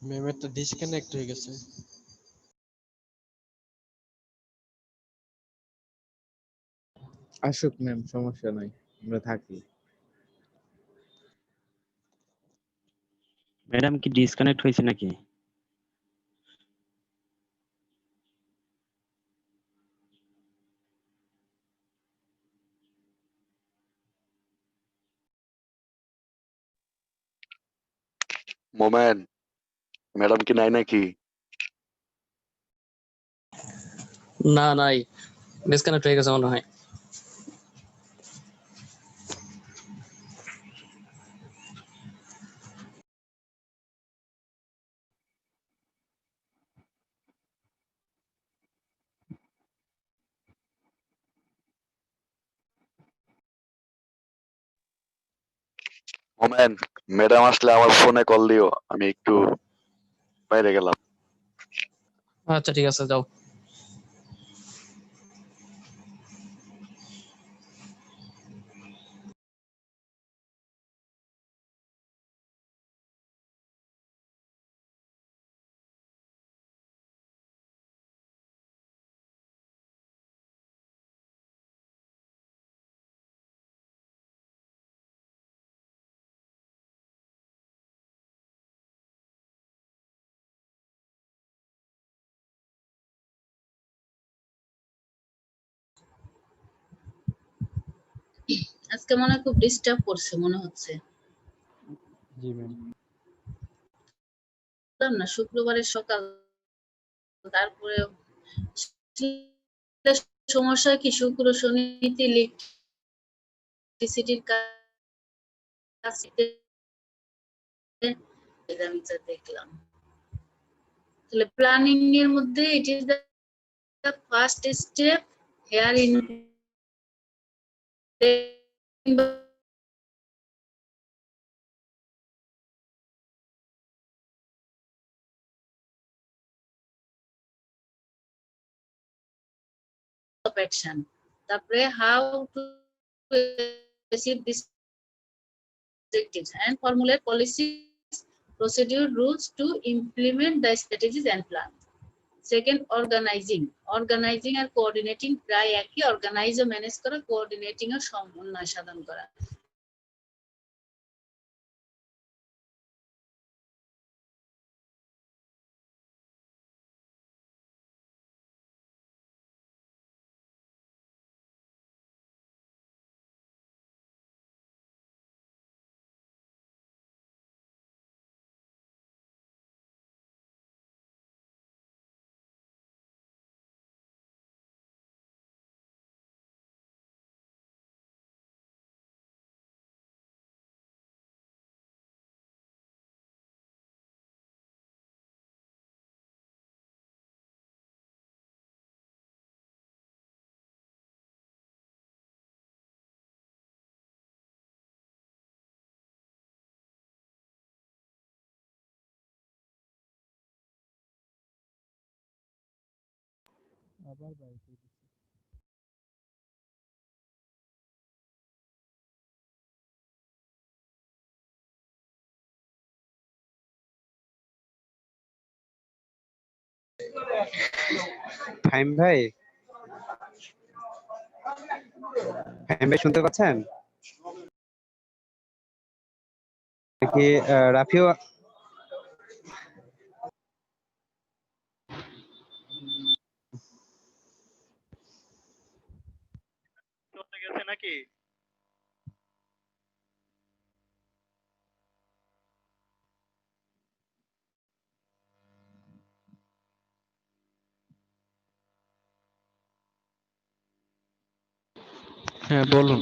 ম্যামেরটা ডিসকানেক্ট হয়ে গেছে। আসুক ম্যাম, সমস্যা নাই, আমরা থাকি। ম্যাডাম কি ডিসকানেক্ট হয়েছে নাকি? মোমেন, ম্যাডাম কি নাই নাকি? না নাই, ডিসকানেক্ট হয়ে গেছে মনে হয়। মোমেন, ম্যাডাম আসলে আমার ফোনে কল দিও, আমি একটু বাইরে গেলাম। আচ্ছা ঠিক আছে, যাও। আজকে মনে হয় খুব ডিস্টার্ব করছে মনে হচ্ছে। জি ম্যাম। বললাম না শুক্রবারের সকাল, তারপরে সমস্যা কি শুক্র শনিতে ইলেকট্রিসিটির কাছে আমি যা দেখলাম। তাহলে প্ল্যানিং এর মধ্যে it is the first step here in of action. তারপরে how to achieve this objectives and formulate policies, procedure, rules to implement the strategies and plan. Second, organizing আর coordinating প্রায় একই, organize ও manage করা, coordinating ও সমন্বয় সাধন করা। আবার বাইক ফাহিম ভাই, ফাহিম ভাই শুনতে পাচ্ছেন কি? রাফিও চলে গেছে নাকি? হ্যাঁ বলুন।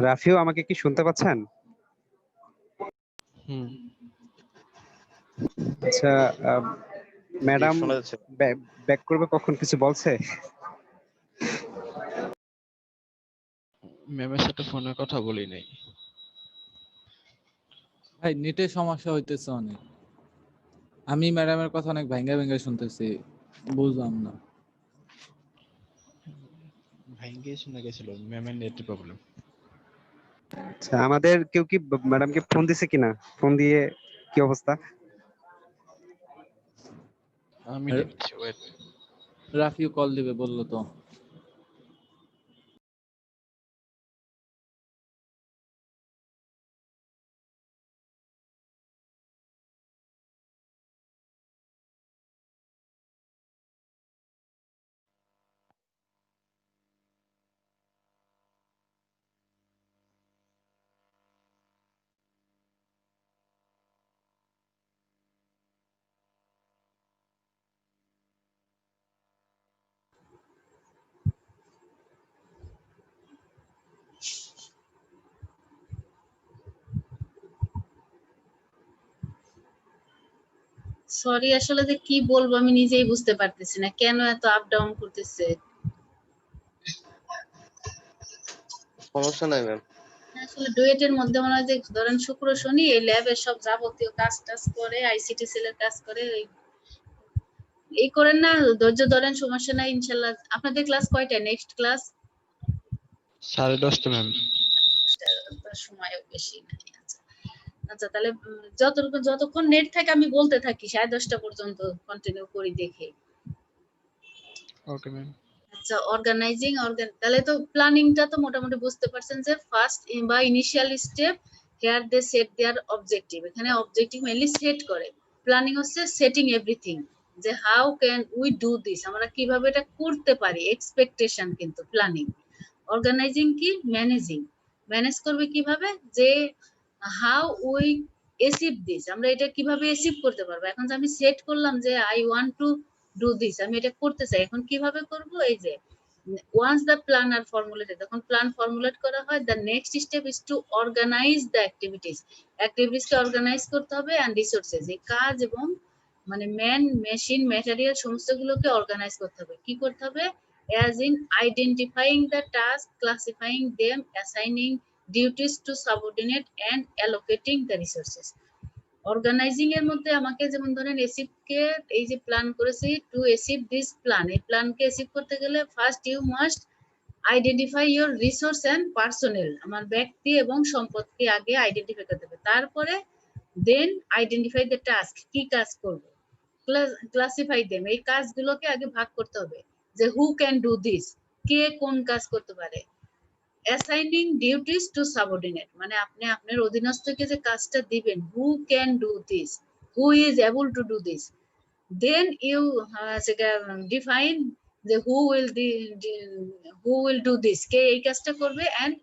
রাফিও আমাকে কি শুনতে পাচ্ছেন? হুম। আচ্ছা, ম্যাডাম শোনা যাচ্ছে। ব্যাক করবে কখন, কিছু বলছে? ম্যামের সাথে ফোনে কথা বলি নাই। ভাই নেটের সমস্যা হইতেছে অনেক। আমি ম্যাডামের কথা অনেক ভেঙ্গা ভেঙ্গা শুনতেছি, বুঝলাম না। ভাইঙ্গে শোনা গেছিল ম্যামের নেট প্রবলেম। আচ্ছা, আমাদের কেউ কি ম্যাডামকে ফোন দিছে কিনা? ফোন দিয়ে কি অবস্থা? আমি আর দেখছি, ওয়েট। রাফিও কল দিবে বললো তো। সরি, আসলে যে কি বলবো আমি নিজেই বুঝতে পারতেছি না, কেন এত আপ ডাউন করতেছে। সমস্যা নাই ম্যাম। আসলে ডুয়েটের মধ্যে মনে হয় যে ধরেন শুক্র শনি এই ল্যাবের সব যাবতীয় কাজ টাজ করে, আইসিটি সেলের কাজ করে, এই করেন না, ধৈর্য ধরেন, সমস্যা নাই ইনশাল্লাহ। আপনাদের ক্লাস কয়টায়? Next class 10:30 ma'am. সময়ও বেশি নাই। আচ্ছা আচ্ছা, তাহলে যতক্ষণ নেট থাকে আমি বলতে থাকি 10:30 পর্যন্ত কন্টিনিউ করি দেখে। ওকে ম্যাম। আচ্ছা, অর্গানাইজিং তাহলে তো প্ল্যানিংটা তো মোটামুটি বুঝতে পারছেন যে ফার্স্ট বা initial step here they set their objective. এখানে অবজেক্টিভ মেইনলি সেট করে। প্ল্যানিং হচ্ছে সেটিং এভরিথিং, যে how can we do this, আমরা কিভাবে এটা করতে পারি, এক্সপেকটেশন কিন্তু প্ল্যানিং। অর্গানাইজিং কি? ম্যানেজিং, ম্যানেজ করবে কিভাবে, যে হাউ উই অ্যাচিভ দিস, আমরা এটা কিভাবে অ্যাচিভ করতে পারবো। এখন যে আমি সেট করলাম যে I want to do this, আমি এটা করতে চাই, এখন কিভাবে করব, এই যে once the plan are formulated, তখন প্ল্যান ফর্মুলেট করা হয়। the next step is to organize the activities, কে অর্গানাইজ করতে হবে, and resources, এই কাজ এবং মানে ম্যান মেশিন ম্যাটেরিয়াল সমস্ত গুলোকে অর্গানাইজ করতে হবে। কি করতে হবে? as in identifying the task, classifying them, assigning duties to subordinate and allocating the resources। Organizing এর মধ্যে আমাকে যেমন ধরেন এসিভ কে এই যে প্ল্যান করেছি, টু এসিভ দিস প্ল্যান, এই প্ল্যানকে এসিভ করতে গেলে first you must identify your resource and personnel, আমার ব্যক্তি এবং সম্পদকে আগে আইডেন্টিফাই করতে হবে। তারপরে দেন আইডেন্টিফাই দ্য টাস্ক, কি কাজ করব, ক্লাসিফাই দেম, এই কাজগুলোকে আগে ভাগ করতে হবে, যে হু ক্যান ডু দিস, কে কোন কাজ করতে পারে। অ্যাসাইনিং ডিউটিস টু সাবঅর্ডিনেট, মানে আপনি আপনার অধীনস্থকে যে কাজটা দিবেন, who can do this, who is able to do this. Then you define যে হু উইল ডু দিস, কে এই কাজটা করবে, and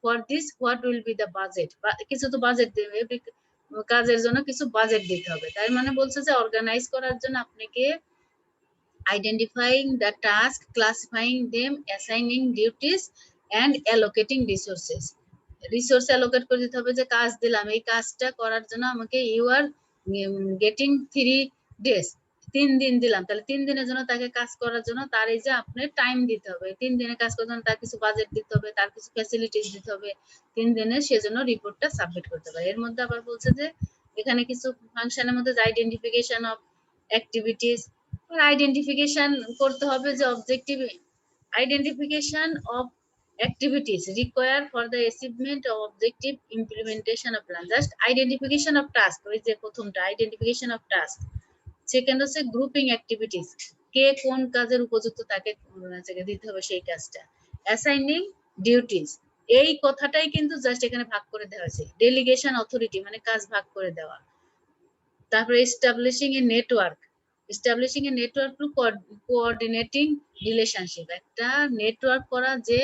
for this what will be the budget, কিছু তো বাজেট দেবে, কাজের জন্য কিছু বাজেট দিতে হবে। তাই মানে বলছে যে অর্গানাইজ করার জন্য আপনাকে identifying the task, classifying them, assigning duties and allocating resources, resource allocate করে দিতে হবে, যে কাজ দিলাম, এই কাজটা করার জন্য আমাকে ইউ আর গেটিং 3 days, 3 দিন দিলাম, তাহলে 3 দিনের জন্য তাকে কাজ করার জন্য তার এই যে আপনার টাইম দিতে হবে, 3 দিনে কাজ করার জন্য তার কিছু বাজেট দিতে হবে, তার কিছু ফ্যাসিলিটিস দিতে হবে, 3 দিনে সেজন্য রিপোর্টটা সাবমিট করতে পারে। এর মধ্যে আবার বলছে যে এখানে কিছু ফাংশনের মধ্যে আইডেন্টিফিকেশন অফ অ্যাক্টিভিটিস, আইডেন্টিফিকেশন করতে হবে যে objective, identification of activities required for the achievement of objective implementation of plan, just identification of task, ওই যে প্রথমটা identification of task, সেকেন্ড হচ্ছে গ্রুপিং অ্যাক্টিভিটিস, কে কোন কাজের উপযুক্ত তাকে দিতে হবে সেই কাজটা, অ্যাসাইনিং ডিউটিস, এই কথাটাই কিন্তু জাস্ট এখানে ভাগ করে দেওয়া হয়েছে, ডেলিগেশন অথরিটি মানে কাজ ভাগ করে দেওয়া। তারপরে establishing A network, establishing a network to coordinating relationship, একটা নেটওয়ার্ক করা, যে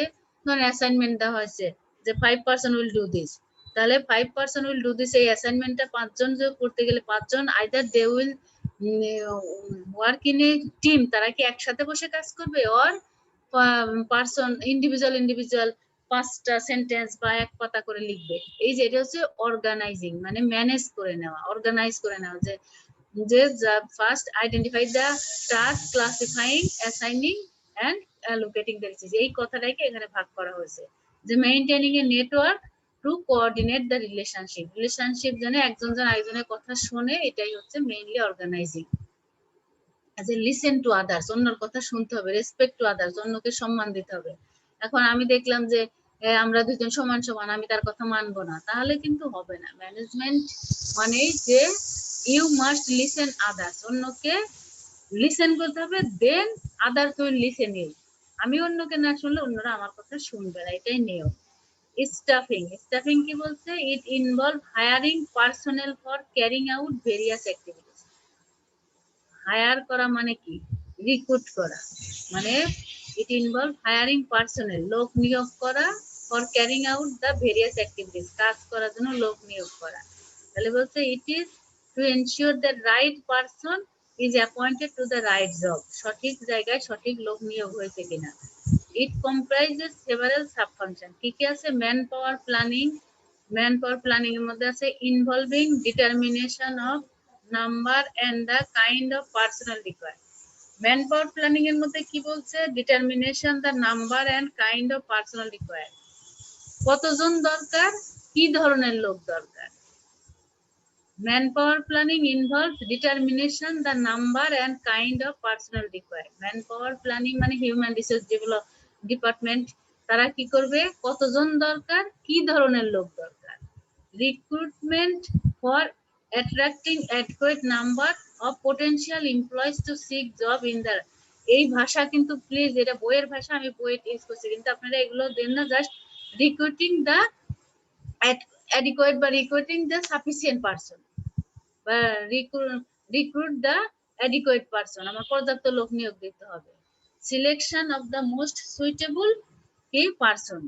ধরেন অ্যাসাইনমেন্ট দেওয়া হয়েছে যে 5% will do this, তাহলে 5% will do this, এই অ্যাসাইনমেন্টটা 5 জন যে করতে গেলে 5 জন either they will work in a team, তারা কি একসাথে বসে কাজ করবে, or পারসন ইন্ডিভিজুয়াল 5টা সেন্টেন্স বা 1 পাতা করে লিখবে। এই যে এটা হচ্ছে অর্গানাইজিং, মানে ম্যানেজ করে নেওয়া, অর্গানাইজ করে নেওয়া, যে first identify the task, classifying, assigning and allocating the resource, এই কথাটাকে এখানে ভাগ করা হয়েছে। যে maintaining a network to coordinate the relationship যেন একজন আরেকজনের কথা শুনে, এটাই হচ্ছে মেইনলি অর্গানাইজিং। যে লিসেন টু আদার্স, অন্যর কথা শুনতে হবে, রেসপেক্ট টু আদার্স, অন্যকে সম্মান দিতে হবে। এখন আমি দেখলাম যে আমরা দুজন সমান সমান, আমি তার কথা মানবো না, তাহলে কিন্তু হবে না। ম্যানেজমেন্ট মানে যে ইউ মাস্ট লিসেন আদার্স, অন্যকে লিসেন করতে হবে, দেন আদার্স উইল লিসেন ইউ। আমি অন্যকে না শুনলে অন্যরা আমার কথা শুনবে না, এটাই নিয়ম। স্টাফিং কি বলছে? It involve hiring personnel for carrying out various activities. Hire করা মানে কি? রিক্রুট করা, মানে ইট ইনভলভ হায়ারিং পার্সোনেল, লোক নিয়োগ করা, for carrying out the various activities, কাজ করার জন্য লোক নিয়োগ করা। তাহলে বলছে it is to ensure the right person is appointed to the right job, সঠিক জায়গায় সঠিক লোক নিয়োগ হয়েছে কিনা। It comprises several sub function. কি কি আছে? ম্যান পাওয়ার প্ল্যানিং এর মধ্যে আছে involving determination of number and the kind of personal required. Man power planning এর মধ্যে কি বলছে? Determination the number and kind of personal required, কতজন দরকার, কি ধরনের লোক দরকার। Manpower planning involves determination the number and kind of personnel required. Manpower planning মানে human resource department, তারা কি করবে? কতজন দরকার, কি ধরনের লোক দরকার। Recruitment for attracting adequate number of potential employees to seek job in the, এই ভাষা কিন্তু প্লিজ, এটা বইয়ের ভাষা, আমি বইয়ে ইউজ করছি, কিন্তু আপনারা এগুলো দেন না, জাস্ট রিক্রুটিং দ্য adequate বা রিক্রুটিং দ্য সাফিসিয়েন্ট পারসন, বা রিক্রুট দ্য অ্যাডিকুয়েট পারসন, আমার পর্যাপ্ত লোক নিয়োগ দিতে হবে। Selection of the most suitable কি পারসন,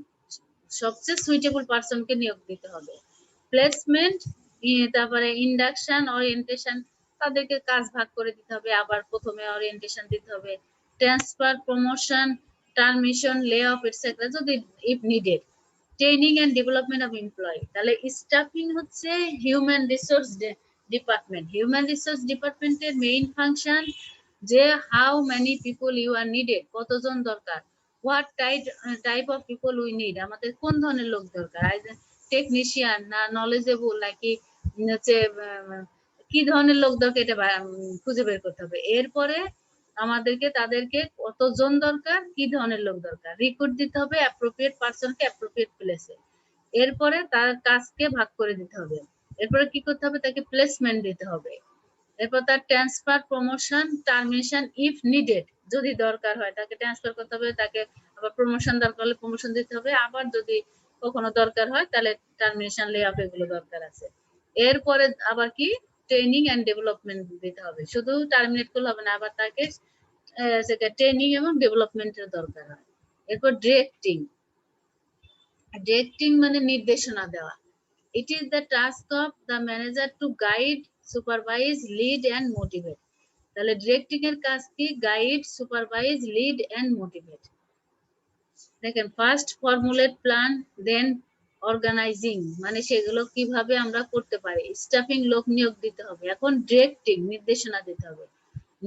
সবচেয়ে সুইটেবল পারসনকে নিয়োগ দিতে হবে। প্লেসমেন্ট, তারপরে ইন্ডাকশন, ওরিয়েন্টেশন, তাদেরকে কাজ ভাগ করে দিতে হবে, আবার প্রথমে ওরিয়েন্টেশন দিতে হবে। Transfer, promotion, termination, lay off etcetera যদি if needed. Training and development of employee. তাহলে স্টাফিং হচ্ছে human resource department. Human resource ডিপার্টমেন্টের মেইন ফাংশন যে how many people you are needed, কতজন দরকার। What type of people we need, আমাদের কোন ধরনের লোক দরকার। টেকনিশিয়ান না নলেজেবল, নাকি হচ্ছে কি ধরনের লোক দরকার, এটা খুঁজে বের করতে হবে। এরপরে আমাদেরকে তাদেরকে কতজন দরকার, কি ধরনের লোক দরকার, রিক্রুট দিতে হবে অ্যাপ্রোপ্রিয়েট পারসনকে অ্যাপ্রোপ্রিয়েট প্লেসে। এরপরে তার কাজকে ভাগ করে দিতে হবে। এরপরে কি করতে হবে? তাকে প্লেসমেন্ট দিতে হবে। এরপর তার transfer, promotion, termination if needed, যদি দরকার হয় তাকে ট্রান্সফার করতে হবে, তাকে আবার প্রমোশন দরকার হলে প্রমোশন দিতে হবে, আবার যদি কখনো দরকার হয় তাহলে টার্মিনেশন, লে অফ, এগুলো দরকার আছে। এরপরে আবার কি? ট্রেনিং এন্ড ডেভেলপমেন্ট দিতে হবে, শুধু টার্মিনেট করলে হবে না, আবার তাকে ট্রেনিং এবং ডেভেলপমেন্টের দরকার হয়। এরপর ডিরেক্টিং মানে নির্দেশনা দেওয়া। It is the task of the manager to guide, supervise, lead and motivate. তাহলে ডিরেক্টিং এর কাজ কি? Guide, supervise, lead and motivate. দেখেন, first formulate plan, then organizing, মানে সেগুলো কিভাবে আমরা করতে পারি। স্টাফিং, লোক নিয়োগ দিতে হবে। এখন ডিরেক্টিং, নির্দেশনা দিতে হবে।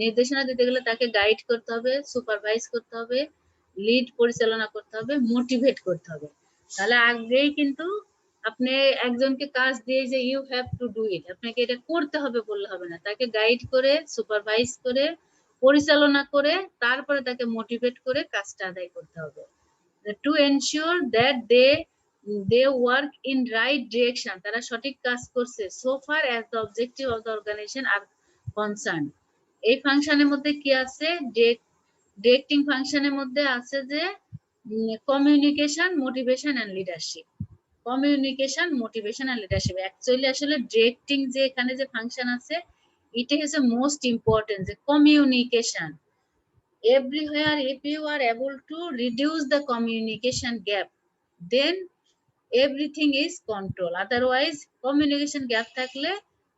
নির্দেশনা দিতে গেলে তাকে গাইড করতে হবে, সুপারভাইজ করতে হবে, লিড, পরিচালনা করতে হবে, মোটিভেট করতে হবে। তাহলে আগেই কিন্তু আপনি একজনকে কাজ দিয়ে যে you have to do it, আপনাকে এটা করতে হবে বললে হবে না, তাকে গাইড করে, সুপারভাইজ করে, পরিচালনা করে, তারপরে তাকে মোটিভেট করে কাজটা আদায় করতে হবে। To ensure that they work in right direction, তারা সঠিক কাজ করছে। So far as the objective of the organization are concern. এই ফাংশনের মধ্যে কি আছে? ডিরেক্টিং ফাংশনের মধ্যে আছে যে communication, motivation and leadership. Communication, motivation and leadership. Actually আসলে ডিরেক্টিং যে এখানে যে ফাংশন আছে, এটা হচ্ছে মোস্ট ইম্পর্টেন্ট, যে communication. Everywhere, if you are able to reduce the communication gap, then everything is control. Otherwise, communication gap থাকলে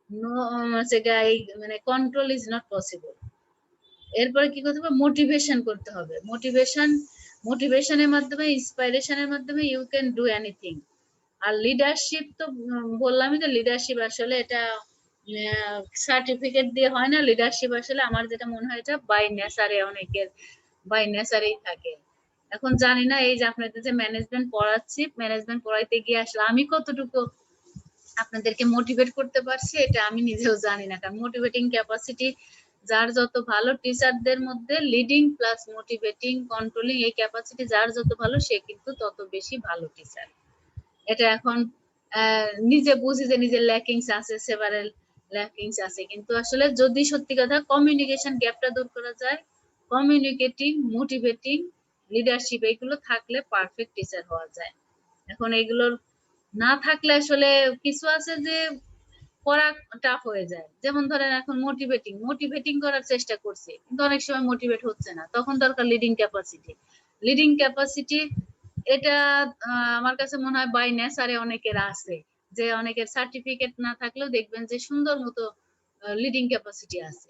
no, মানে control is not possible. এরপরে কি করতে হবে? মোটিভেশন করতে হবে। মোটিভেশনের মাধ্যমে, ইন্সপাইরেশনের মাধ্যমে ইউ ক্যান ডু এনিথিং। আর লিডারশিপ তো বললামই, তো লিডারশিপ আসলে এটা সার্টিফিকেট দিয়ে হয় না। লিডারশিপ আসলে আমার যেটা মনে হয়, এটা বাই নেচারে, অনেকের বাই নেচারেই থাকে। এখন জানি না এই যে আপনাদের যে ম্যানেজমেন্ট পড়াচ্ছি, ম্যানেজমেন্ট পড়াইতে গিয়ে আসলে আমি কতটুকু আপনাদেরকে মোটিভেট করতে পারছি এটা আমি নিজেও জানি না, কারণ মোটিভেটিং ক্যাপাসিটি যার যত ভালো, টিচারদের মধ্যে লিডিং প্লাস মোটিভেটিং কন্ট্রোলিং এই ক্যাপাসিটি যার যত ভালো সে কিন্তু তত বেশি ভালো টিচার। এটা এখন নিজে বুঝি যে নিজের ল্যাকিংস আছে, সেভারেল ল্যাকিংস আছে, কিন্তু আসলে যদি সত্যি কথা কমিউনিকেশন গ্যাপটা দূর করা যায়, কমিউনিকেটিং, মোটিভেটিং, লিডারশিপ এইগুলো থাকলে পারফেক্ট টিচার হওয়া যায়। এখন এইগুলোর না থাকলে আসলে কিছু আছে যে পড়া টাফ হয়ে যায়। যেমন ধরেন এখন মোটিভেটিং করার চেষ্টা করছি, কিন্তু অনেক সময় মোটিভেট হচ্ছে না, তখন দরকার লিডিং ক্যাপাসিটি। লিডিং ক্যাপাসিটি এটা আমার কাছে মনে হয় বাই নেচারে অনেকের আছে, যে অনেকের সার্টিফিকেট না থাকলেও দেখবেন যে সুন্দর মতো লিডিং ক্যাপাসিটি আছে।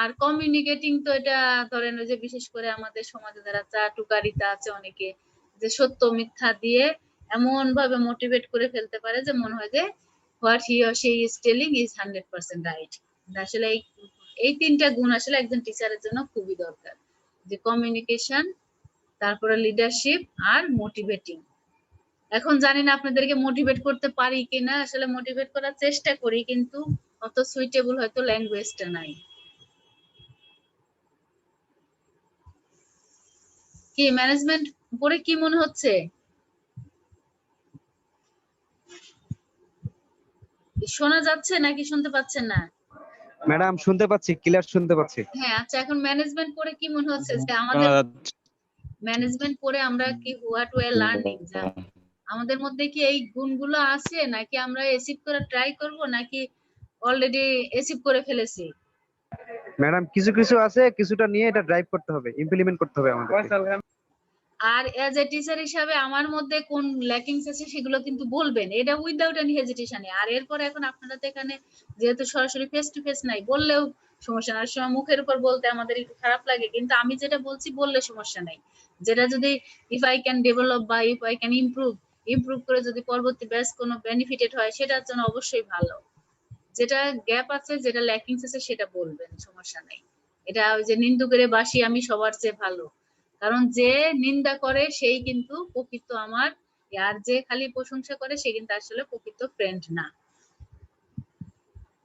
আর কমিউনিকেটিং তো এটা ধরেন ওই যে বিশেষ করে আমাদের সমাজে যারা চাটুকারিতা আছে অনেকে, যে সত্য মিথ্যা দিয়ে এমন ভাবে মোটিভেট করে ফেলতে পারে যে মনে হয় যে what he or she is telling is 100% right। আসলে এই তিনটা গুণ আসলে একজন টিচারের জন্য খুবই দরকার, যে কমিউনিকেশন, তারপরে লিডারশিপ আর মোটিভেটিং। এখন জানি না আপনাদেরকে মোটিভেট করতে পারি কিনা, আসলে মোটিভেট করার চেষ্টা করি কিন্তু অত সুইটেবল হয়তো ল্যাঙ্গুয়েজটা নাই। কি ম্যানেজমেন্ট পড়ে কি মনে হচ্ছে? শোনা যাচ্ছে নাকি শুনতে পাচ্ছেন না? ম্যাডাম শুনতে পাচ্ছি, ক্লিয়ার শুনতে পাচ্ছি। হ্যাঁ, আচ্ছা, এখন ম্যানেজমেন্ট পড়ে কি মনে হচ্ছে যে আমাদের ম্যানেজমেন্ট পড়ে আমরা কি হোয়াট ওয়ে লার্নিং, আমাদের মধ্যে কি এই গুণগুলো আছে, নাকি আমরা অ্যাচিভ করার ট্রাই করব, নাকি অলরেডি অ্যাচিভ করে ফেলেছি? ম্যাডাম কিছু কিছু আছে, কিছুটা নিয়ে এটা ড্রাইভ করতে হবে, ইমপ্লিমেন্ট করতে হবে আমাদের। আর এজ এ টিচার হিসাবে আমার মধ্যে কোন ল্যাকিংস আছে সেগুলো কিন্তু বলবেন, এটা উইদাউট এনি হেজিটেশনে। আর এরপর এখন আপনারা তো এখানে যেহেতু সরাসরি ফেস টু ফেস নাই, বললেও সমস্যা না। সময় মুখের উপর বলতে আমাদের একটু খারাপ লাগে, কিন্তু আমি যেটা বলছি বললে সমস্যা নাই। যেটা যদি ইফ আই ক্যান ডেভেলপ বা ইফ আই ক্যান ইমপ্রুভ করে যদি পরবর্তী ব্যাচ কোনো বেনিফিটেড হয় সেটার জন্য অবশ্যই ভালো। যেটা গ্যাপ আছে, যেটা ল্যাকিংস আছে সেটা বলবেন, সমস্যা নাই। এটা ওই যে নিন্দুকেরে বাসি আমি সবার চেয়ে ভালো, কারণ যে নিন্দা করে সেই কিন্তু প্রকৃত আমার, আর যে খালি প্রশংসা করে সে কিন্তু আসলে প্রকৃত ফ্রেন্ড না।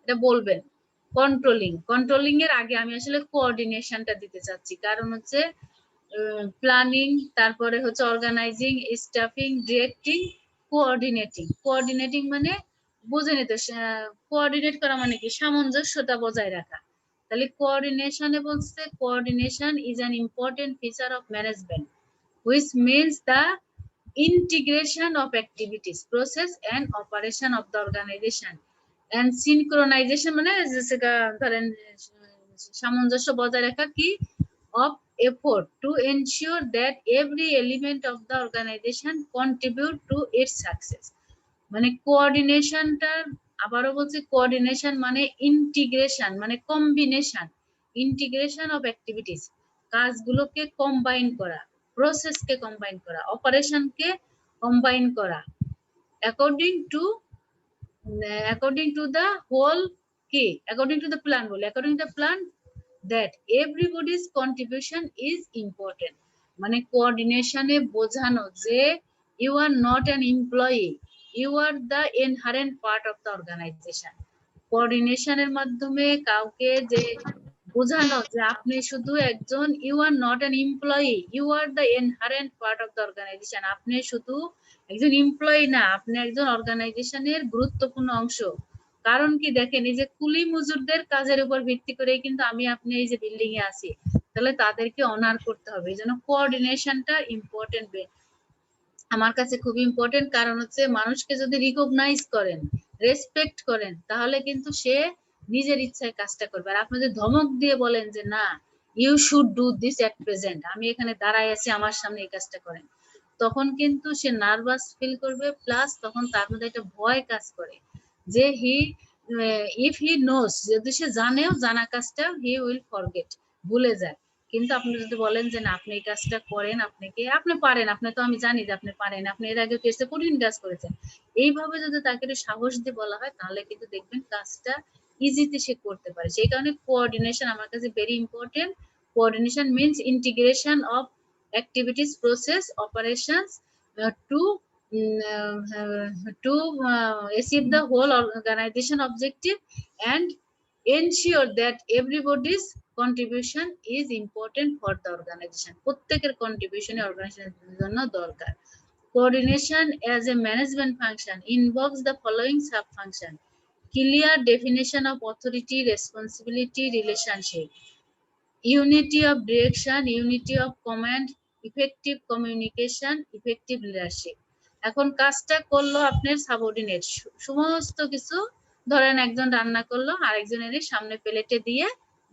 এটা বলবেন। কন্ট্রোলিং এর আগে আমি আসলে কোঅর্ডিনেশনটা দিতে চাচ্ছি, কারণ হচ্ছে প্ল্যানিং, তারপরে হচ্ছে অর্গানাইজিং, স্টাফিং, ডিরেক্টিং, কোঅর্ডিনেটিং মানে বুঝে নিতে, কোঅর্ডিনেট করা মানে কি সামঞ্জস্যতা বজায় রাখা। তাহলে কোঅর্ডিনেশনে বলছে coordination is an important feature of management which means the integration of activities, process and operation of the organization and synchronization মানে ধরেন সামঞ্জস্য বজায় রাখা কি of effort to ensure that every element of the organization contribute to its success। মানে কোঅর্ডিনেশনটার আবারও বলছি, কোঅর্ডিনেশন মানে ইন্টিগ্রেশন, মানে ইন্টিগ্রেশন অফ অ্যাক্টিভিটিস, কাজগুলোকে কম্বাইন করা, প্রসেসকে কম্বাইন করা, অপারেশনকে কম্বাইন করা, অ্যাকর্ডিং টু দ্য হোল কি, অ্যাকর্ডিং টু দ্য প্ল্যান, বলে according to the plan that everybody's contribution is important। মানে কোঅর্ডিনেশনে বোঝানো যে you are not an employee, you are the inherent part of the organization। কোঅর্ডিনেশনের মাধ্যমে কাউকে যে বোঝানো যে আপনি শুধু একজন, you are not an employee, you are the inherent part of the organization। আপনি শুধু একজন এমপ্লয়ি না, আপনি একজন অর্গানাইজেশনের গুরুত্বপূর্ণ অংশ। কারণ কি দেখেন, এই যে কুলি মজুরদের কাজের উপর ভিত্তি করে কিন্তু আমি আপনি এই যে বিল্ডিং এ আছি, তাহলে তাদেরকে অনার করতে হবে। এই জন্য কোঅর্ডিনেশনটা ইম্পর্টেন্ট, আমার কাছে খুব ইম্পর্টেন্ট। কারণ হচ্ছে মানুষকে যদি রিকগনাইজ করেন, রেসপেক্ট করেন, তাহলে কিন্তু সে নিজের ইচ্ছায় কাজটা করবে। আর আপনি যদি ধমক দিয়ে বলেন যে না you should do this at present, আমি এখানে দাঁড়ায় আছি আমার সামনে এই কাজটা করেন, তখন কিন্তু সে নার্ভাস ফিল করবে, প্লাস তখন তার মধ্যে একটা ভয় কাজ করে যে ইফ হি নোস, যদি সে জানেও জানা কাজটা হি উইল ফরগেট, ভুলে যায়। কিন্তু আপনি যদি বলেন যে না আপনি এই কাজটা করেন, আপনি পারেন, আপনি তো আমি জানি যে আপনি পারেন, আপনি এর আগে কেসে কঠিন কাজ করেছেন, এইভাবে যদি তাকে একটু সাহস দিয়ে বলা হয়, তাহলে কিন্তু দেখবেন কাজটা ইজিতে সে করতে পারে। সেই কারণে কোঅর্ডিনেশন আমার কাছে very important. Coordination means integration of activities, process, operations to achieve the whole organization objective and ensure that everybody's contribution is important for the organization. প্রত্যেকের contribution অর্গানাইজেশনের জন্য দরকার। Coordination as a management function involves the following sub-function: clear definition of authority, responsibility, relationship, unity of direction, unity of command, effective communication, effective leadership. এখন কাজটা করলো আপনার সাবঅর্ডিনেট, সমস্ত কিছু ধরেন একজন রান্না করলো আরেকজনের সামনে প্লেটে দিয়ে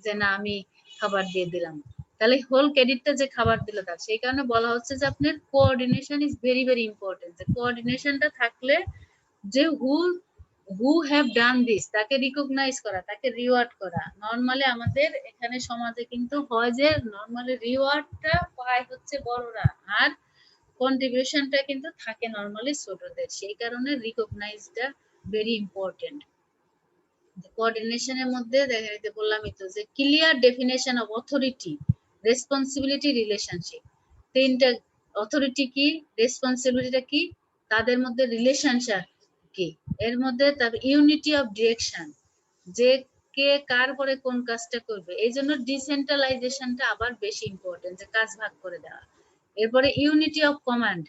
যে না আমি খাবার দিয়ে দিলাম, তাহলে হোল ক্রেডিটটা যে খাবার দিল তার, সেই কারণে বলা হচ্ছে যে আপনার coordination is very very important. যে কোঅর্ডিনেশনটা থাকলে যে হু হ্যাভ ডান দিস তাকে রিকগনাইজ করা, তাকে রিওয়ার্ড করা। নরমালি আমাদের এখানে সমাজে কিন্তু হয় যে নরমালি রিওয়ার্ডটা পায় হচ্ছে বড়রা আর কন্ট্রিবিউশনটা কিন্তু থাকে নরমালি ছোটদের, সেই কারণে রিকগনাইজটা ভেরি ইম্পর্টেন্ট। কোঅর্ডিনেশনের মধ্যে দেখা যেতে বললামই তো যে clear definition of authority, responsibility, relationship. তিনটা, অথরিটি কি, রেসপন্সিবিলিটিটা কি, তাদের মধ্যে রিলেশনশিপ কি, এর মধ্যে তার ইউনিটি অফ ডিরেকশন, যে কে কার পরে কোন কাজটা করবে, এই জন্য ডিসেন্ট্রালাইজেশনটা আবার বেশি ইম্পর্টেন্ট, যে কাজ ভাগ করে দেওয়া। এরপরে ইউনিটি অফ কমান্ড,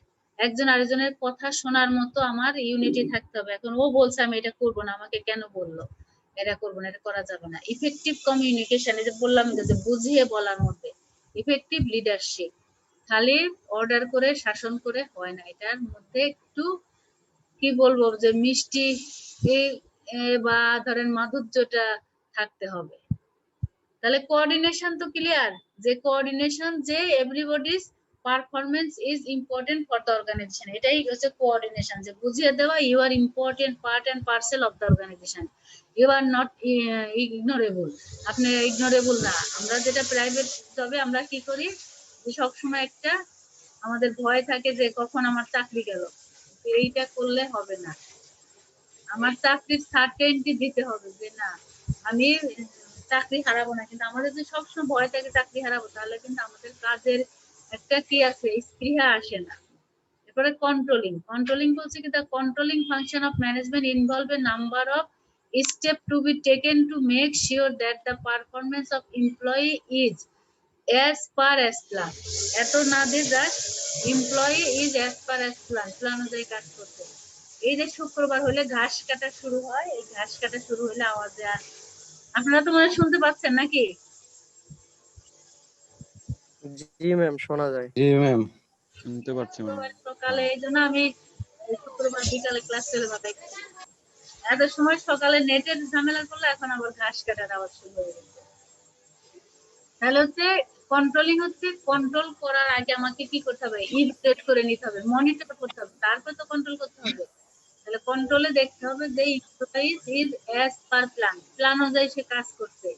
একজন আরেকজনের কথা শোনার মতো আমার ইউনিটি থাকতে হবে। এখন ও বলছে আমি এটা করবো না, আমাকে কেন বললো এটা করবো না, এটা করা যাবে না। ইফেক্টিভ কমিউনিকেশন, এই যে বললাম যে বুঝিয়ে বলার মধ্যে। ইফেক্টিভ লিডারশিপ, খালি অর্ডার করে শাসন করে হয় না, এটার মধ্যে একটু কি বলবো যে মিষ্টি বা ধরেন মাধুর্যটা থাকতে হবে। তাহলে কোঅর্ডিনেশন তো ক্লিয়ার, যে কোঅর্ডিনেশন যে everybody's performance is important for the organization, এটাই হচ্ছে কোঅর্ডিনেশন, যে বুঝিয়ে দেওয়া you are important part and parcel of the organization, you are not ignorable, আপনি ইগনোরেবল না। আমরা যেটা প্রাইভেট জবে আমরা কি করি, যে সবসময় একটা আমাদের ভয় থাকে যে কখন আমার চাকরি গেল, এইটা করলে হবে না, আমার চাকরির সার্টেনটি দিতে হবে যে না আমি চাকরি হারাবো না। কিন্তু আমাদের যে সবসময় ভয় থাকে চাকরি হারাবো, তাহলে কিন্তু আমাদের কাজের একটা কি আছে, স্পৃহা আসে না। এরপরে কন্ট্রোলিং, কন্ট্রোলিং বলছে কি, the controlling function of management involve a number of step to be taken to make sure that the performance of employee is as per as plan, এত না দিয়ে just employee is as per as plan, plan অনুযায়ী কাজ করতে। এই যে শুক্রবার হলে ঘাস কাটা শুরু হয়, এই ঘাস কাটা শুরু হলে আওয়াজ আপনারা তো মনে শুনতে পাচ্ছেন নাকি? জি ম্যাম, শোনা যায়। জি ম্যাম, শুনতে পাচ্ছি ম্যাম। সকালে এই জন্য আমি শুক্রবার বিকালে ক্লাস করে বাতাই, এত সময় সকালে নেটের ঝামেলা করলে এখন আবার ঘাস কাটার আওয়াজ শুরু হয়ে গেছে। তাহলে হচ্ছে কন্ট্রোলিং হচ্ছে কন্ট্রোল করার আগে আমাকে কি করতে হবে, ইভ্যালুয়েট করে নিতে হবে, মনিটর করতে হবে, তারপর তো কন্ট্রোল করতে হবে। তাহলে কন্ট্রোলে দেখতে হবে যে employees is as per plan, plan অনুযায়ী সে কাজ করছে।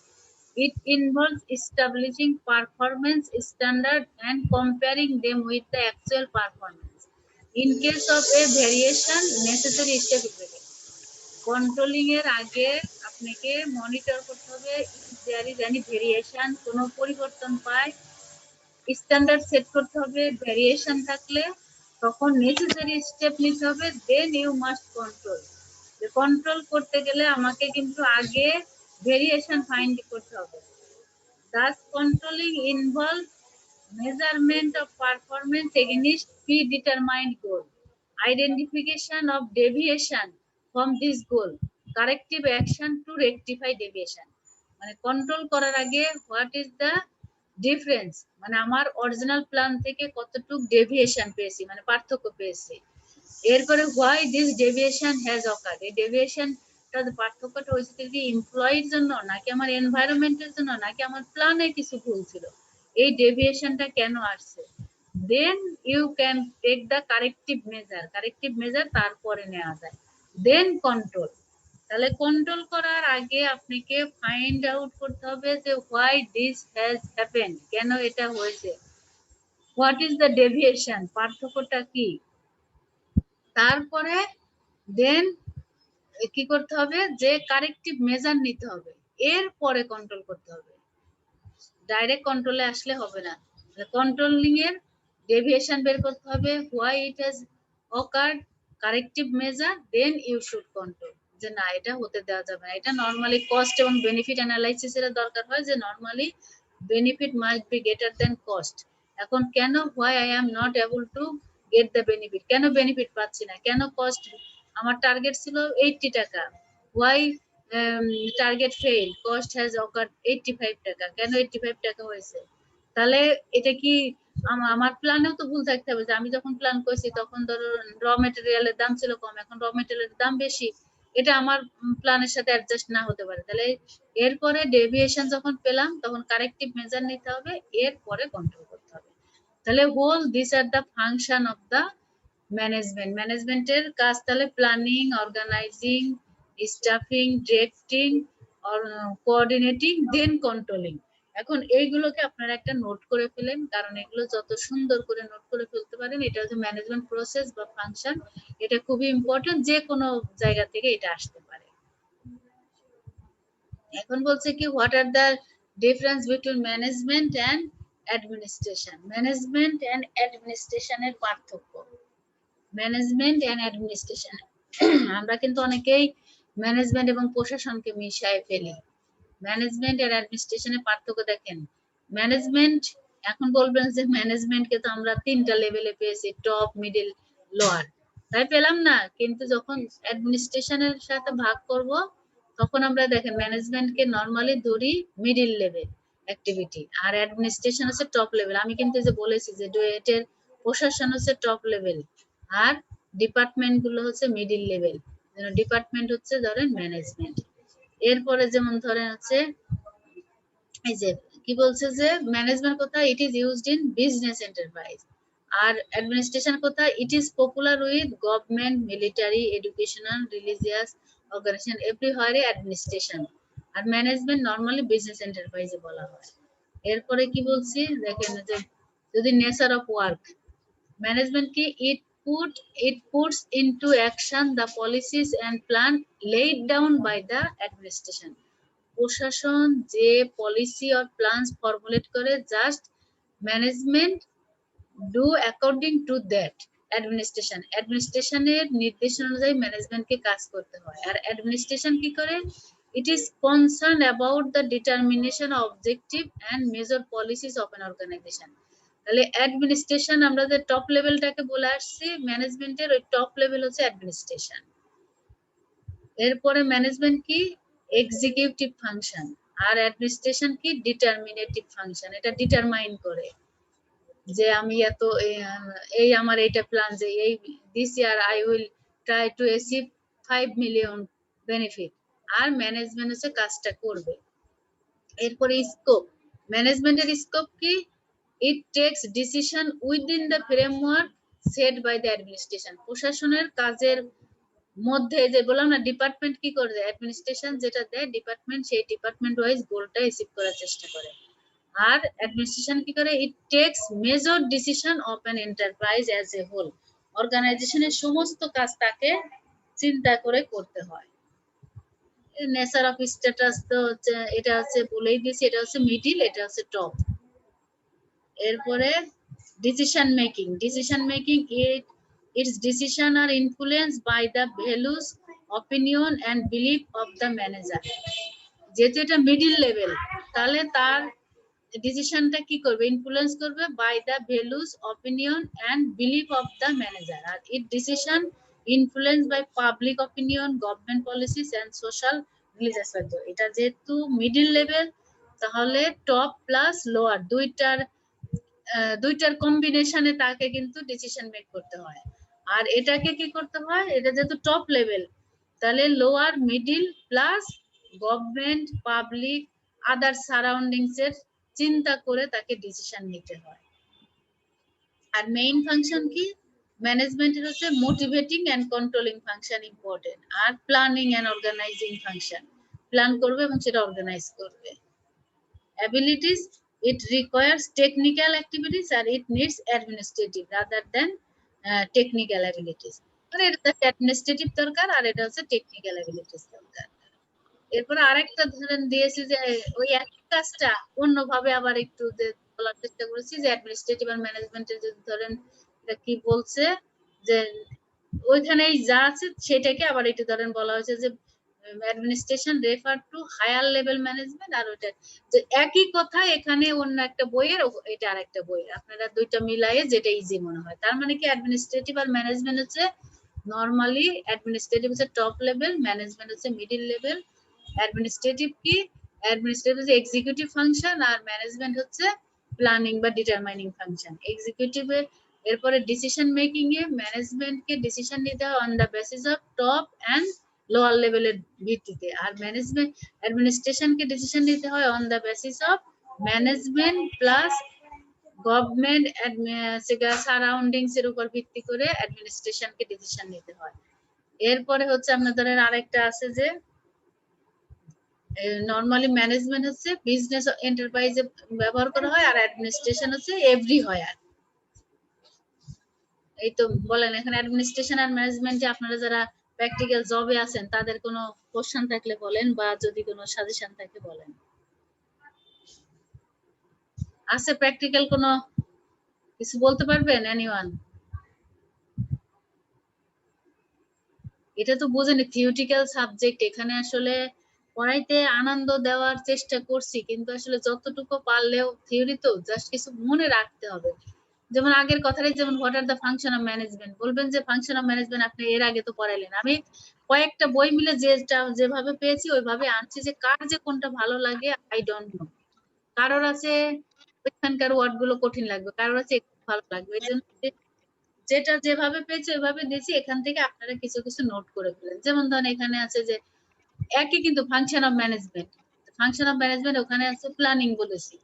It involves establishing performance standard and comparing them with the actual performance. In case of a variation necessary step is. Controlling এর আগে আপনাকে মনিটর করতে হবে, দেয়ার ইজ এনি ভেরিয়েশন, কোনো পরিবর্তন পায়, স্ট্যান্ডার্ড সেট করতে হবে, ভেরিয়েশন থাকলে তখন নেসেসারি স্টেপ নিতে হবে, then you must control. Control করতে গেলে আমাকে কিন্তু আগে ভেরিয়েশন ফাইন্ড করতে হবে। Thus controlling involves measurement of performance against predetermined goal, identification of deviation from this goal, corrective action to rectify deviation. মানে কন্ট্রোল করার আগে হোয়াট ইজ দ্য ডিফারেন্স, মানে আমার অরিজিনাল প্ল্যান থেকে কতটুকু ডেভিয়েশন পেয়েছি, মানে পার্থক্য পেয়েছি। এরপরে why this deviation has occurred, এই ডেভিয়েশনটা পার্থক্যটা হয়েছে কি এমপ্লয়ির জন্য নাকি আমার এনভায়রনমেন্টের জন্য নাকি আমার প্ল্যানে কিছু ভুল ছিল, এই ডেভিয়েশনটা কেন আসছে। Then you can take the corrective measure তারপরে নেওয়া যায়। দেন কন্ট্রোল, তাহলে কন্ট্রোল করার আগে আপনাকে ফাইন্ড আউট করতে হবে যে হোয়াই দিস হ্যাজ হ্যাপেন্ড, কেন এটা হয়েছে, হোয়াট ইজ দ্য ডেভিয়েশন, পার্থক্যটা কি। তারপরে দেন কি করতে হবে, যে কারেক্টিভ মেজার নিতে হবে, এরপরে কন্ট্রোল করতে হবে। ডাইরেক্ট কন্ট্রোলে আসলে হবে না। কন্ট্রোলিং এর ডেভিয়েশন বের করতে হবে, why it has occurred, corrective measure, then you should control, যে না এটা হতে দেওয়া যাবে না। এটা নরমালি কস্ট এবং বেনিফিট অ্যানালাইসিস এর দরকার হয়, যে normally benefit must be greater than cost. এখন কেন, why I am not able to get the benefit, কেন বেনিফিট পাচ্ছি না, কেন কস্ট, আমার টার্গেট ছিল 80 টাকা, why target fail, cost has occurred 85 টাকা, কেন 85 টাকা হয়েছে। তাহলে এটা কি আমার প্ল্যানেও তো ভুল থাকতে হবে, যে আমি যখন প্ল্যান করছি তখন ধরো র মেটেরিয়ালের দাম ছিল কম, এখন র মেটেরিয়ালের দাম বেশি, এটা আমার প্ল্যানের সাথে অ্যাডজাস্ট না হতে পারে। তাহলে এরপরে ডেভিয়েশন যখন পেলাম তখন কারেক্টিভ মেজার নিতে হবে, এরপরে কন্ট্রোল করতে হবে। তাহলে whole this are the function of the management. ম্যানেজমেন্টের কাজ তাহলে planning, organizing, staffing, directing, coordinating, then controlling. এখন এইগুলোকে আপনারা একটা নোট করে ফেলেন, কারণ এগুলো যত সুন্দর করে নোট করে ফেলতে পারেন, এটা হচ্ছে ম্যানেজমেন্ট প্রসেস বা ফাংশন, এটা খুবই ইম্পর্টেন্ট, যে কোনো জায়গা থেকে এটা আসতে পারে। এখন বলছে কি, what are the difference between management and administration. Management and অ্যাডমিনিস্ট্রেশনের পার্থক্য। ম্যানেজমেন্ট এন্ড অ্যাডমিনিস্ট্রেশন, আমরা কিন্তু অনেকেই ম্যানেজমেন্ট এবং প্রশাসনকে মিশায় ফেলি। ম্যানেজমেন্ট আর অ্যাডমিনিস্ট্রেশনের পার্থক্য দেখেন। ম্যানেজমেন্ট, এখন বলবেন যে ম্যানেজমেন্টকে তো আমরা 3টা লেভেলে পেয়েছি, টপ, মিডল, লোয়ার, তাই পেলাম না, কিন্তু যখন অ্যাডমিনিস্ট্রেশনের সাথে ভাগ করব তখন আমরা দেখেন ম্যানেজমেন্টকে নরমালি ধরি মিডল লেভেল অ্যাক্টিভিটি, আর অ্যাডমিনিস্ট্রেশন হচ্ছে টপ লেভেল। আমি কিন্তু যে বলেছি যে ডুয়েটের প্রশাসন হচ্ছে টপ লেভেল, আর ডিপার্টমেন্ট গুলো হচ্ছে মিডল লেভেল, ডিপার্টমেন্ট হচ্ছে ধরেন ম্যানেজমেন্ট। এরপরে যেমন ধরেন হচ্ছে এই যে কি বলছে যে ম্যানেজমেন্ট কোথায়, it is used in business enterprise, আর অ্যাডমিনিস্ট্রেশন কোথায়, it is popular with government, military, educational, religious organization, everywhere administration, আর ম্যানেজমেন্ট নরমালি বিজনেস এন্টারপ্রাইজে বলা হয়। এরপরে কি বলছি দেখেন, যে যদি নেচার অফ ওয়ার্ক, ম্যানেজমেন্ট কি, it puts into action the policies and plan laid down by the administration. প্রশাসন যে পলিসি অর প্ল্যানস ফর্মুলেট করে, just management do according to that administration. অ্যাডমিনিস্ট্রেশনের নির্দেশনা অনুযায়ী ম্যানেজমেন্টকে কাজ করতে হয়। আর অ্যাডমিনিস্ট্রেশন কি করে, it is concern about the determination objective and major policies of an organization. তাহলে অ্যাডমিনিস্ট্রেশন আমরা যে টপ লেভেলটাকে বলে আসছি, ম্যানেজমেন্টের ওই টপ লেভেল হচ্ছে অ্যাডমিনিস্ট্রেশন। এরপরে ম্যানেজমেন্ট কি, এক্সিকিউটিভ ফাংশন, আর অ্যাডমিনিস্ট্রেশন কি, ডিটারমিনেটিভ ফাংশন। এটা ডিটারমাইন করে যে আমি এত এই আমার এইটা প্ল্যান, যে এই this year I will try to achieve 5 million benefit, আর ম্যানেজমেন্ট হচ্ছে কাজটা করবে। এরপরে স্কোপ, ম্যানেজমেন্টের স্কোপ কি, it takes decision within the framework set by the administration. প্রশাসনের কাজের মধ্যে, যে বললাম না ডিপার্টমেন্ট কি করে, অ্যাডমিনিস্ট্রেশন যেটা দেয় ডিপার্টমেন্ট, সেই ডিপার্টমেন্ট ওয়াইজ গোলটা অ্যাচিভ করার চেষ্টা করে। আর অ্যাডমিনিস্ট্রেশন কি করে, it takes major decision of an enterprise as a whole. অর্গানাইজেশনের সমস্ত কাজ তাকে চিন্তা করে করতে হয়। নেচার অফ স্ট্যাটাস তো হচ্ছে, এটা হচ্ছে বলেই দিয়েছি, এটা হচ্ছে মিডিল, এটা হচ্ছে টপ। এরপরে decision making, its decision are influenced by the values, opinion and belief of the manager. যেহেতু এটা মিডল লেভেল, তাহলে তার ডিসিশনটা কি করবে, ইনফ্লুয়েন্স করবে by the values, opinion and belief of the manager. আর it decision influence by public opinion, government policies and social religious factor. এটা যেহেতু মিডল লেভেল, তাহলে টপ প্লাস লোয়ার দুইটার কম্বিনেশনে তাকে কিন্তু ডিসিশন মেক করতে হয়। আর এটাকে কি করতে হয়, এটা যেহেতু টপ লেভেল, তাহলে lower, middle plus government, public, other surroundings এর চিন্তা করে তাকে ডিসিশন নিতে হয়। আর মেইন ফাংশন কি, ম্যানেজমেন্টের হচ্ছে motivating and controlling function important, আর planning and organizing function, plan করবে এবং সেটা অর্গানাইজ করবে। Abilities, it requires technical activities and it needs administrative rather than technical abilities. মানে এটা অ্যাডমিনিস্ট্রেটিভ দরকার, আর এটা হচ্ছে টেকনিক্যাল অ্যাবিলিটিস দরকার। এরপর আরেকটা ধরেন দিয়েছি যে ওই একই কাজটা অন্যভাবে আবার একটু বলার চেষ্টা করেছি যে অ্যাডমিনিস্ট্রেটিভ আর ম্যানেজমেন্টের যদি ধরেন এটা কি বলছে যে ওইখানেই যা আছে সেটাকে আবার একটু ধরেন বলা হয়েছে যে administration refer to higher level management, আর ওইটা যে একই কথা এখানে অন্য একটা বইয়ের এটা আর একটা বইয়ের, আপনারা দুইটা মিলায়ে যেটা ইজি মনে হয়। তার মানে কি অ্যাডমিনিস্ট্রেটিভ আর ম্যানেজমেন্ট হচ্ছে নরমালি অ্যাডমিনিস্ট্রেটিভ হচ্ছে টপ লেভেল, ম্যানেজমেন্ট হচ্ছে মিডল লেভেল। অ্যাডমিনিস্ট্রেটিভ কি? অ্যাডমিনিস্ট্রেটিভ হচ্ছে এক্সিকিউটিভ ফাংশন আর ম্যানেজমেন্ট হচ্ছে প্ল্যানিং বা ডিটারমাইনিং ফাংশন। এক্সিকিউটিভে এরপরে ডিসিশন মেকিং এ ম্যানেজমেন্টকে ডিসিশন নিতে হয় on the basis of top and lower লেভেলের ভিত্তিতে, আর ম্যানেজমেন্ট অ্যাডমিনিস্ট্রেশনকে ডিসিশন নিতে হয় on the basis of management plus government surroundings এর উপর ভিত্তি করে অ্যাডমিনিস্ট্রেশনকে ডিসিশন নিতে হয়। এরপরে হচ্ছে আপনাদের আরেকটা আছে যে নরমালি ম্যানেজমেন্ট হচ্ছে বিজনেস এন্টারপ্রাইজে ব্যবহার করা হয়, আর অ্যাডমিনিস্ট্রেশন হচ্ছে এভরিহোয়ার। এই তো বলেন এখানে অ্যাডমিনিস্ট্রেশন আর ম্যানেজমেন্টে আপনারা যারা প্র্যাকটিক্যাল জবে আছেন তাদের কোনো কোশ্চেন থাকলে বলেন, বা যদি কোনো সাজেশন থাকে বলেন। আছে প্র্যাকটিক্যাল কোনো কিছু বলতে পারবেন এনিওয়ান? এটা তো বুঝেনি থিওরিটিক্যাল সাবজেক্ট, এখানে আসলে পড়াইতে আনন্দ দেওয়ার চেষ্টা করছি, কিন্তু আসলে যতটুকু পারলেও থিওরি তো জাস্ট কিছু মনে রাখতে হবে। যেমন আগের কথাটাই, যেমন what are the function of management, বলবেন যে ফাংশন অফ ম্যানেজমেন্ট আপনি এর আগে তো পড়াইলেন। আমি কয়েকটা বই মিলে যেভাবে পেয়েছি ওইভাবে আনছি, যে কার যে কোনটা ভালো লাগে আই ডোন্ট নো। কারোর আছে এখানকার ওয়ার্ড গুলো কঠিন লাগবে, কারোর আছে একটু ভালো লাগবে, এই জন্য যেটা যেভাবে পেয়েছি ওইভাবে দিয়েছি। এখান থেকে আপনারা কিছু কিছু নোট করে ফেলেন। যেমন ধরেন এখানে আছে যে একই কিন্তু function of management, function of management ওখানে আছে প্ল্যানিং বলেছি,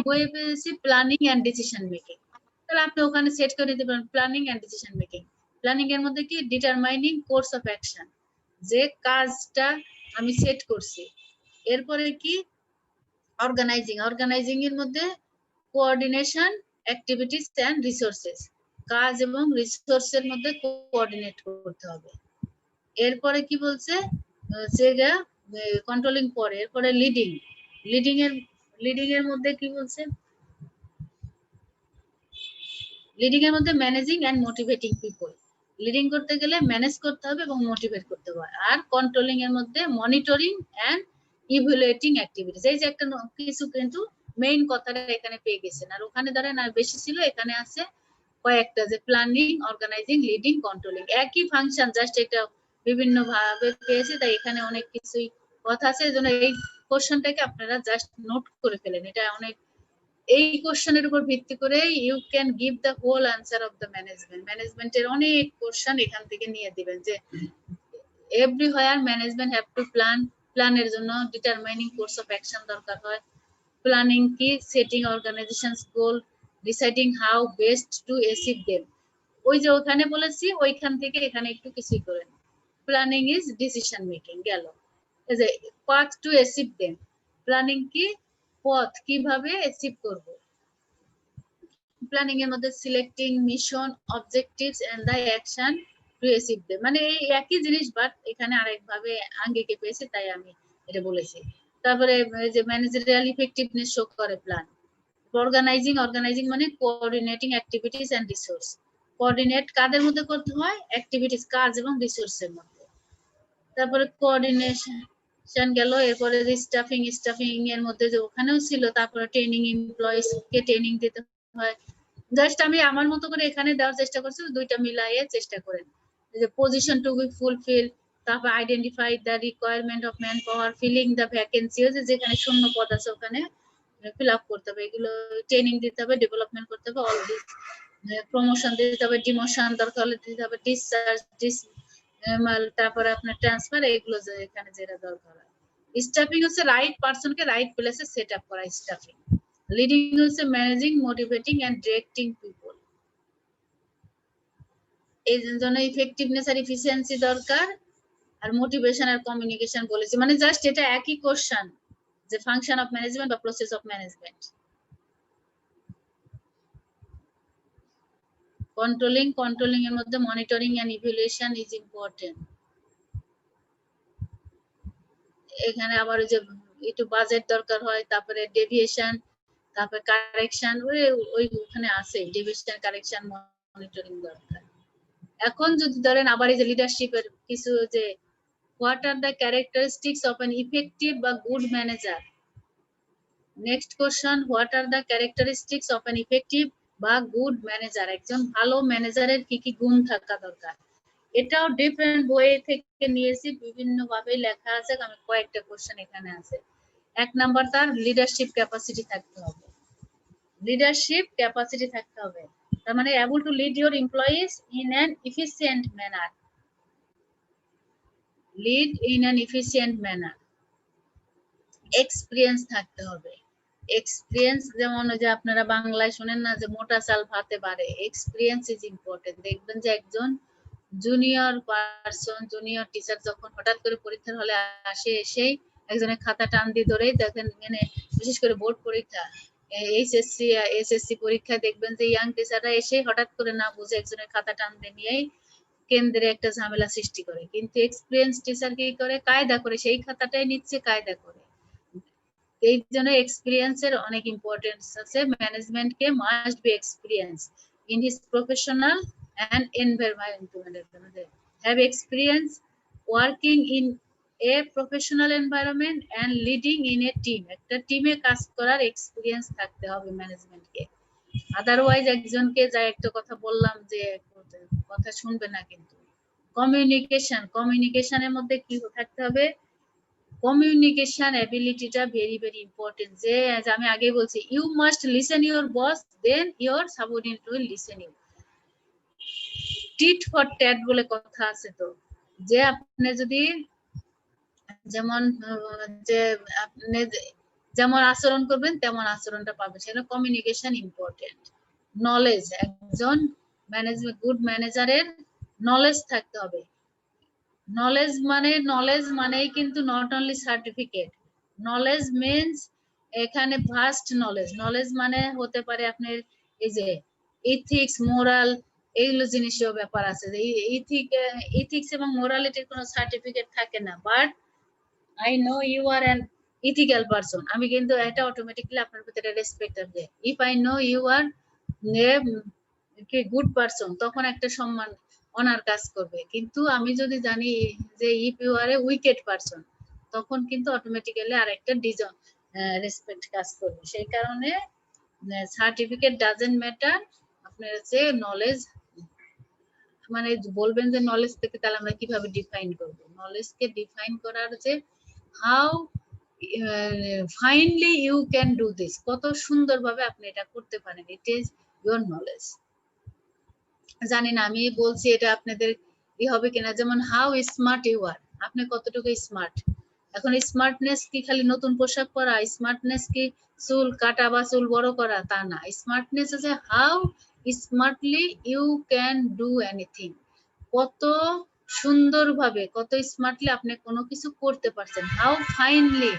বইয়ে পেয়েছি প্ল্যানিং এন্ড ডিসিশন মেকিং। তাহলে আপনি ওখানে সেট করে দিতে পারেন planning and decision making. Planning এর মধ্যে কি ডিটারমাইনিং কোর্স অফ অ্যাকশন, যে কাজটা আমি সেট করছি। এরপরে কি অর্গানাইজিং, অর্গানাইজিং এর মধ্যে কোঅর্ডিনেশন অ্যাক্টিভিটিস এন্ড রিসোর্সেস, কাজ এবং রিসোর্সের মধ্যে কোঅর্ডিনেট করতে হবে। এরপরে কি বলছে সেটা কন্ট্রোলিং পরে। এরপরে লিডিং, লিডিং এর মধ্যে কি বলছে, লিডিং এর মধ্যে managing and motivating people, leading করতে গেলে ম্যানেজ করতে হবে এবং মোটিভেট করতে হবে। আর কন্ট্রোলিং এর মধ্যে মনিটরিং এন্ড ইভ্যালুয়েটিং অ্যাক্টিভিটিস। এই যে একটা কিছু কিন্তু মেইন কথাটা এখানে পেয়ে গেছেন, আর ওখানে ধরেন আর বেশি ছিল, এখানে আছে কয়েকটা, যে প্ল্যানিং, অর্গানাইজিং, লিডিং, কন্ট্রোলিং, একই ফাংশন, জাস্ট এটা বিভিন্ন ভাবে পেয়েছে, তাই এখানে অনেক কিছুই কথা আছে। এজন্য এই কোশ্চেনটাকে আপনারা জাস্ট নোট করে ফেলেন। এটা অনেক, এই কোশ্চেনের উপর ভিত্তি করে you can give the whole answer of the management. ম্যানেজমেন্টের অনেক কোশ্চেন এখান থেকে নিয়ে দিবেন, যে everywhere management have to plan, প্ল্যানের জন্য ডিটারমাইনিং কোর্স অফ অ্যাকশন দরকার হয়। প্ল্যানিং কি? Setting organizations goal, deciding how best to achieve them. ওই যে ওখানে বলেছি ওইখান থেকে এখানে একটু কিছুই করেন। প্ল্যানিং ইজ ডিসিশন মেকিং গেল। এই যে path to achieve them, planning কি? পথ কিভাবে অ্যাচিভ করব। প্ল্যানিং এর মধ্যে selecting mission, objectives and the action to achieve them, মানে এই একই জিনিস বাট এখানে আরেকভাবে আঙ্গিকে পেয়েছে, তাই আমি এটা বলেছি। তারপরে যে ম্যানেজারিয়াল ইফেক্টিভনেস শো করে প্ল্যান। অর্গানাইজিং, অর্গানাইজিং মানে coordinating activities and resource, coordinate কাদের মধ্যে করতে হয়? অ্যাক্টিভিটিস, কাজ এবং রিসোর্সের মধ্যে। তারপরে কোঅর্ডিনেশন গেল। এরপরে স্টাফিং, স্টাফিং এর মধ্যে যে ওখানেও ছিল। তারপরে ট্রেনিং, এমপ্লয়িজ কে ট্রেনিং দিতে হয়। জাস্ট আমি আমার মতো করে এখানে দেওয়ার চেষ্টা করছি, দুইটা মিলাইয়ে চেষ্টা করেন। যে পজিশন টু বি ফুলফিল, তারপর identify the requirement of man power, filling the vacancy, যেখানে শূন্য পদ আছে ওখানে ফিল আপ করতে হবে। এগুলো ট্রেনিং দিতে হবে, ডেভেলপমেন্ট করতে হবে, অল দিস প্রমোশন দিতে হবে, ডিমোশন দরকার হলে দিতে হবে, ডিসচার্জ, তারপরে আপনার ট্রান্সফার, এগুলো যে এখানে যেটা দরকার হয়। স্টাফিং হচ্ছে রাইট পারসনকে রাইট প্লেসে সেট আপ করা স্টাফিং। লিডিং হচ্ছে managing, motivating and directing people. এই জন্য ইফেক্টিভনেস আর এফিসিয়েন্সি দরকার, আর মোটিভেশন আর কমিউনিকেশন বলেছি। মানে জাস্ট এটা একই কোশ্চেন, যে ফাংশন অফ ম্যানেজমেন্ট বা process of management. Controlling, controlling এর মধ্যে monitoring and evaluation is important. এখানে আবার ওই যে একটু বাজেট দরকার হয়, তারপরে ডেভিয়েশন, তারপর কারেকশন ওই ওখানে আছে, ডেভিয়েশন কারেকশন মনিটরিং দরকার। এখন যদি ধরেন আবার এই যে লিডারশিপের কিছু যে what are the characteristics of an effective বা good manager. Next question, what are the characteristics of an effective বা গুড ম্যানেজার, একজন ভালো ম্যানেজারের কি কি গুণ থাকা দরকার। এটাও ডিফারেন্ট বই থেকে নিয়েছি, বিভিন্ন ভাবে লেখা আছে, আমি কয়েকটা কোশ্চেন এখানে আছে। 1 নাম্বার তার লিডারশিপ ক্যাপাসিটি থাকতে হবে, লিডারশিপ ক্যাপাসিটি থাকতে হবে, তার মানে able to lead your employees in an efficient manner, lead in an efficient manner. Experience থাকতে হবে, এক্সপিরিয়েন্স যেমন ওই যে আপনারা বাংলায় শুনেন না যে মোটা চাল ভাতে বাড়ে, এক্সপিরিয়েন্স ইজ ইম্পর্টেন্ট। দেখবেন যে একজন জুনিয়র পারসন, জুনিয়র টিচার যখন হঠাৎ করে পরীক্ষার হলে আসে, এসেই একজনের খাতা টান দিয়ে ধরেই দেখেন, মানে বিশেষ করে বোর্ড পরীক্ষা, এইচএসসি এসএসসি পরীক্ষায় দেখবেন যে ইয়াং টিচাররা এসে হঠাৎ করে না বুঝে একজনের খাতা টান দিয়ে নিয়েই কেন্দ্রে একটা ঝামেলা সৃষ্টি করে। কিন্তু এক্সপিরিয়েন্স টিচার কি করে, কায়দা করে সেই খাতাটাই নিচ্ছে, কায়দা করে। এই জন্য এক্সপিরিয়েন্সের অনেক ইম্পর্টেন্স আছে। Management K must be experience in his professional and environment, have experience working in a professional environment and leading in a team, একটা টিমে কাজ করার এক্সপেরিয়েন্স থাকতে হবে ম্যানেজমেন্টকে। আদারওয়াইজ একজনকে যা একটা কথা বললাম যে কথা শুনবে না। কিন্তু কমিউনিকেশন, কমিউনিকেশনের মধ্যে কি থাকতে হবে, কমিউনিকেশন এবিলিটিটা ভেরি ভেরি ইম্পর্টেন্ট। যে আমি আগে বলছি, you must listen your boss, then your subordinate will listen you. Tit for tat বলে কথা আছে, তো যে আপনি যদি যেমন যে আপনি যেমন আচরণ করবেন তেমন আচরণটা পাবেন, সেটা কমিউনিকেশন ইম্পর্টেন্ট। নলেজ, একজন ম্যানেজমেন্ট গুড ম্যানেজারের নলেজ থাকতে হবে। নলেজ মানেই কিন্তু not only certificate, knowledge means এখানে ভাস্ট নলেজ। নলেজ মানে হতে পারে আপনার এই যে ইথিক্স, মোরাল, এইগুলো জিনিসের ব্যাপার আছে। ইথিক্স এবং মোরালিটির কোনো সার্টিফিকেট থাকে না, but I know you are an ethical person, আমি কিন্তু এটা অটোমেটিক্যালি আপনার ভিতরে রেসপেক্ট আসবে। If I know you are good person, তখন একটা সম্মান অনার কাজ করবে। কিন্তু আমি যদি জানি যে if you are a wicked person, তখন কিন্তু অটোমেটিক্যালি আরেকটা রেসপেক্ট কাজ করবে। সেই কারণে সার্টিফিকেট ডাজেন্ট ম্যাটার, আপনার যে নলেজ, মানে বলবেন যে নলেজ থেকে তাহলে আমরা কিভাবে ডিফাইন করব। নলেজকে ডিফাইন করার যে how finely you can do this, কত সুন্দরভাবে আপনি এটা করতে পারেন, ইট ইজ ইওর নলেজ। জানি না আমি বলছি এটা আপনাদের ই হবে কিনা। যেমন হাউ স্মার্ট ইউ আর, আপনি কতটুকু স্মার্ট। এখন স্মার্টনেস কি খালি নতুন পোশাক পরা, স্মার্টনেস কি চুল কাটা বা চুল বড় করা, তা না। স্মার্টনেস আছে how smartly you can do anything, কত সুন্দরভাবে, কত স্মার্টলি আপনি কোনো কিছু করতে পারছেন। How finely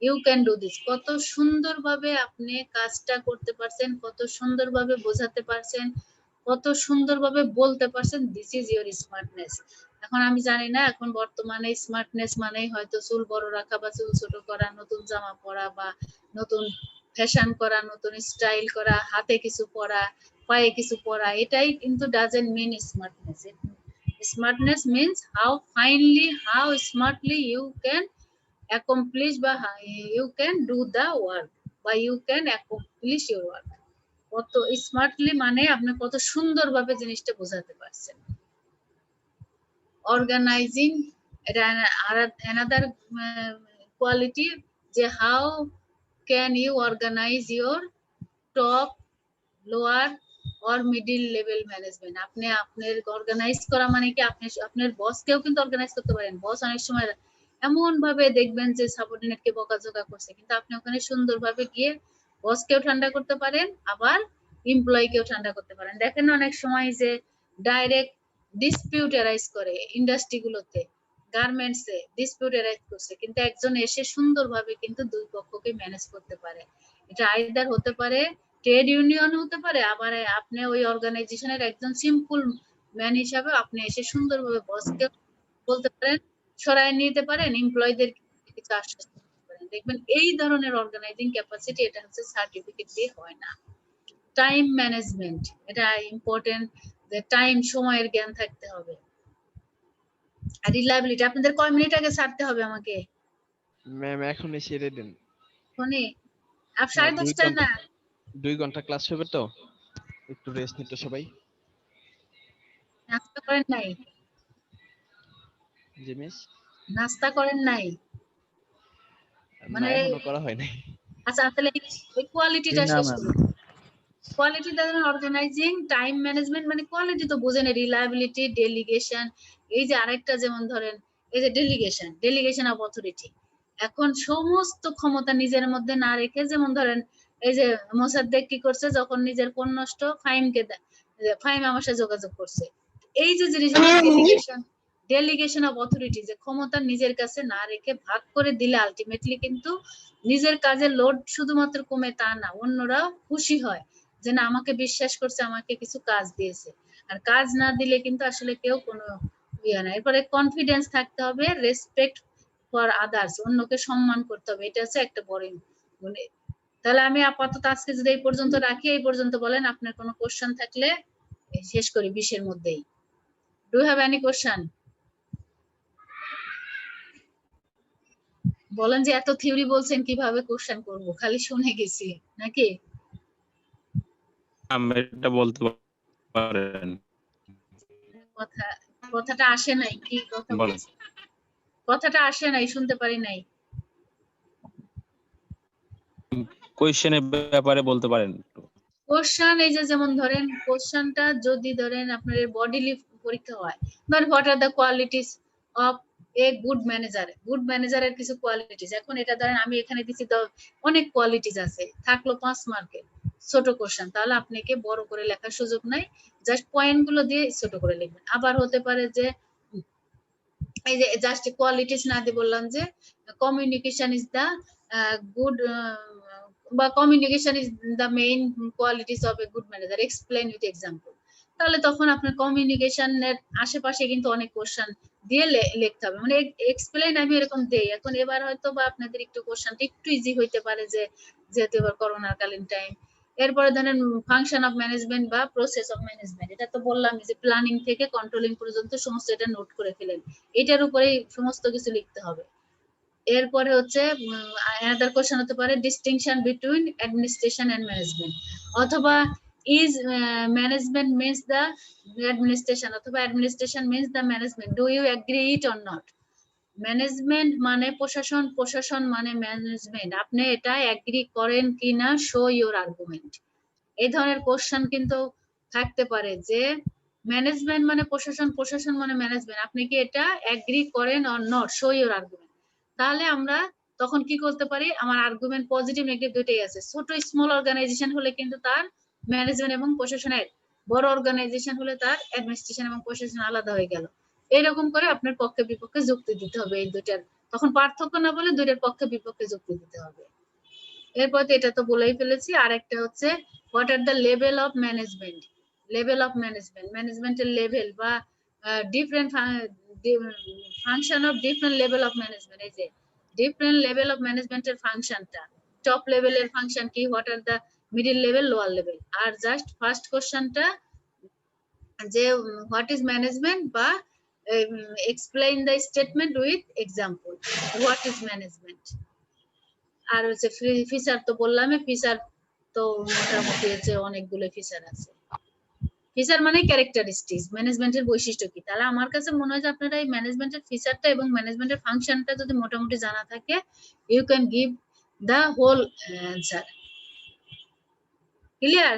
you can do this, কত সুন্দরভাবে আপনি কাজটা করতে পারছেন, কত সুন্দরভাবে বোঝাতে পারছেন, কত সুন্দরভাবে বলতে পারছেন, দিস ইজ ইওর স্মার্টনেস। এখন আমি জানি না, এখন বর্তমানে স্মার্টনেস মানে হয়তো চুল বড় রাখা বা চুল ছোট করা, নতুন জামা পরা বা নতুন ফ্যাশন করা, নতুন স্টাইল করা, হাতে কিছু পরা, পায়ে কিছু পরা, এটাই কিন্তু doesn't mean smartness. Smartness means how finely, how smartly you can accomplish বা you can do the work বা you can accomplish your work। কত স্মার্টলি মানে আপনি কত সুন্দরভাবে জিনিসটা বোঝাতে পারছেন। অর্গানাইজিং, এটা another quality, যে how can you organize your top, lower or middle level management। আপনি আপনার অর্গানাইজ করা মানে কি, আপনি আপনার বসকেও কিন্তু অর্গানাইজ করতে পারেন। বস অনেক সময় এমন ভাবে দেখবেন যে সাবঅর্ডিনেট কে বকাঝকা করছে, কিন্তু আপনি ওখানে সুন্দরভাবে গিয়ে বসকেও ঠান্ডা করতে পারেন, আবার এমপ্লয়িকেও ঠান্ডা করতে পারেন। দেখেন অনেক সময় যে ডাইরেক্ট ডিসপিউট এরাইজ করে ইন্ডাস্ট্রিগুলোতে, গার্মেন্টসে ডিসপিউট এরাইজ করছে, কিন্তু একজন এসে সুন্দরভাবে কিন্তু দুই পক্ষকে ম্যানেজ করতে পারে। এটা আইদার হতে পারে ট্রেড ইউনিয়ন, হতে পারে আবার আপনি ওই অর্গানাইজেশনের একজন সিম্পল ম্যান হিসাবে আপনি এসে সুন্দরভাবে বসকে বলতে পারেন, সরায় নিতে পারেন, এমপ্লয়ীদের কিছু আশ্বাস দিতে পারেন। দেখবেন এই ধরনের অর্গানাইজিং ক্যাপাসিটি এটা হচ্ছে সার্টিফিকেট দিয়ে হয় না। টাইম ম্যানেজমেন্ট এটা ইম্পর্টেন্ট, যে টাইম সময়ের জ্ঞান থাকতে হবে। আর রিলায়েবিলিটি, আপনাদের কয় মিনিট আগে ছাড়তে হবে আমাকে? ম্যাম এখনই সেরে দেন। ফোনে আর হ্যাঁ, 10:30টায় না? 2 ঘন্টা ক্লাস হবে তো একটু রেস্ট নিতে সবাই। নাস্তা করেন নাই? জি মিস। নাস্তা করেন নাই? না মানে এখনো করা হয় নাই। আচ্ছা তাহলে এই কোয়ালিটিটা না শেষ ম্যাম, করুন। কোয়ালিটি ধরেন অর্গানাইজিং টাইম ম্যানেজমেন্ট, মানে কোয়ালিটি তো বোঝেন, রিলায়েবিলিটি, ডেলিগেশন। এই যে আরেকটা যেমন ধরেন এই যে ডেলিগেশন অফ অথরিটি। এখন সমস্ত ক্ষমতা নিজের মধ্যে না রেখে, যেমন ধরেন এই যে মোসাদ্দেক কি করছে, যখন নিজের ফোন নষ্ট ফাইমকে দেয়, ফাইম আমার সাথে যোগাযোগ করছে। এই যে জিনিসগুলো ডেলিগেশন অফ অথরিটি, যে ক্ষমতা নিজের কাছে না রেখে ভাগ করে দিলে আলটিমেটলি কিন্তু নিজের কাজের লোড শুধুমাত্র কমে তা না, অন্যরা খুশি হয় যে না আমাকে বিশ্বাস করছে, আমাকে কিছু কাজ দিয়েছে। আর কাজ না দিলে কিন্তু আসলে কেউ কোনো ইয়ে না। এরপরে কনফিডেন্স থাকতে হবে, রেসপেক্ট ফর আদার্স, অন্যকে সম্মান করতে হবে, এটা হচ্ছে একটা বড় মানে। তাহলে আমি আপাতত আজকে যদি এই পর্যন্ত রাখি, এই পর্যন্ত বলেন আপনার কোনো কোশ্চেন থাকলে শেষ করি 20 এর মধ্যেই। Do you have any question? বলেন যে এত থিওরি বলছেন কিভাবে কোশ্চেন করব, খালি শুনে গেছি নাকি? এটা বলতে পারেন। কথাটা আসে নাই, কি কথা বলেন। বলছি? কথাটা আসে নাই, শুনতে পারি নাই। কোয়েশ্চেনের ব্যাপারে বলতে পারেন একটু। কোশ্চেন এই যে যেমন ধরেন কোশ্চেনটা যদি ধরেন আপনার বডিলি পরীক্ষা হয়, ধরেন what are the qualities of a good manager, good ম্যানেজারের কিছু কোয়ালিটিস। এখন এটা ধরেন আমি এখানে দিচ্ছি তো অনেক কোয়ালিটিস আছে, থাকলো 5 মার্কের ছোট কোশ্চেন, তাহলে আপনাকে বড় করে লেখার সুযোগ নাই, জাস্ট পয়েন্ট গুলো দিয়ে ছোট করে লিখবেন। আবার হতে পারে যে এই যে জাস্ট কোয়ালিটিস না দিয়ে বললাম যে কমিউনিকেশন ইজ দা গুড, বা communication is the main qualities of a good manager, explain with example. তাহলে তখন আপনার কমিউনিকেশনের আশেপাশে কিন্তু অনেক কোশ্চেন দিয়ে লিখতে হবে, মানে এক্সপ্লেইন আমি এরকম দেই। এখন এবার হয়তো বা আপনাদের একটু কোশ্চেনটা একটু ইজি হইতে পারে, যে যেহেতু এবার করোনার কালীন টাইম। এরপরে ধরেন ফাংশন অফ ম্যানেজমেন্ট বা প্রসেস অফ ম্যানেজমেন্ট, এটা তো বললাম যে প্ল্যানিং থেকে কন্ট্রোলিং পর্যন্ত সমস্ত এটা নোট করে ফেলেন, এটার উপরেই সমস্ত কিছু লিখতে হবে। এরপরে হচ্ছে অ্যানাদার কোশ্চেন হতে পারে distinction between administration and management, অথবা is management means the administration, অথবা administration means the management, do you agree it or not. Management মানে প্রশাসন, প্রশাসন মানে ম্যানেজমেন্ট, আপনি এটা এগ্রি করেন কিনা, শো ইওর আর্গুমেন্ট। এই ধরনের কোশ্চেন কিন্তু থাকতে পারে যে ম্যানেজমেন্ট মানে প্রশাসন, প্রশাসন মানে ম্যানেজমেন্ট, আপনি কি এটা এগ্রি করেন or not, show your argument. তাহলে আমরা তখন কি করতে পারি, আমার আর্গুমেন্ট পজিটিভ নেগেটিভ দুটোই আছে। ছোট স্মল অর্গানাইজেশন হলে কিন্তু তার ম্যানেজমেন্ট এবং প্রশাসনের, বড় অর্গানাইজেশন হলে তার অ্যাডমিনিস্ট্রেশন এবং প্রশাসন আলাদা হয়ে গেল। এইরকম করে আপনার পক্ষে বিপক্ষে যুক্তি দিতে হবে এই দুটার, তখন পার্থক্য না বলে দুইটার পক্ষে বিপক্ষে যুক্তি দিতে হবে। এরপর তো এটা তো বলেই ফেলেছি। আর একটা হচ্ছে what are the level of management, level of management, ম্যানেজমেন্টের লেভেল বা different function of different level of management. এই যে ডিফারেন্ট লেভেল অফ ম্যানেজমেন্টের ফাংশনটা, টপ লেভেলের ফাংশন কি, what are the middle level, lower level. আর জাস্ট ফার্স্ট কোশ্চেনটা যে হোয়াট ইজ ম্যানেজমেন্ট, বা explain the statement with example, what is management. আর হচ্ছে ফিচার তো বললামই, ফিচার তো মোটামুটি হচ্ছে অনেকগুলো ফিচার আছে। ফিচার মানে ক্যারেক্টারিস্টিক্স, ম্যানেজমেন্টের বৈশিষ্ট্য কি। তাহলে আমার কাছে মনে হয় যে আপনারা এই ম্যানেজমেন্টের ফিচারটা এবং ম্যানেজমেন্টের ফাংশনটা যদি মোটামুটি জানা থাকে, you can give the whole answer. Clear?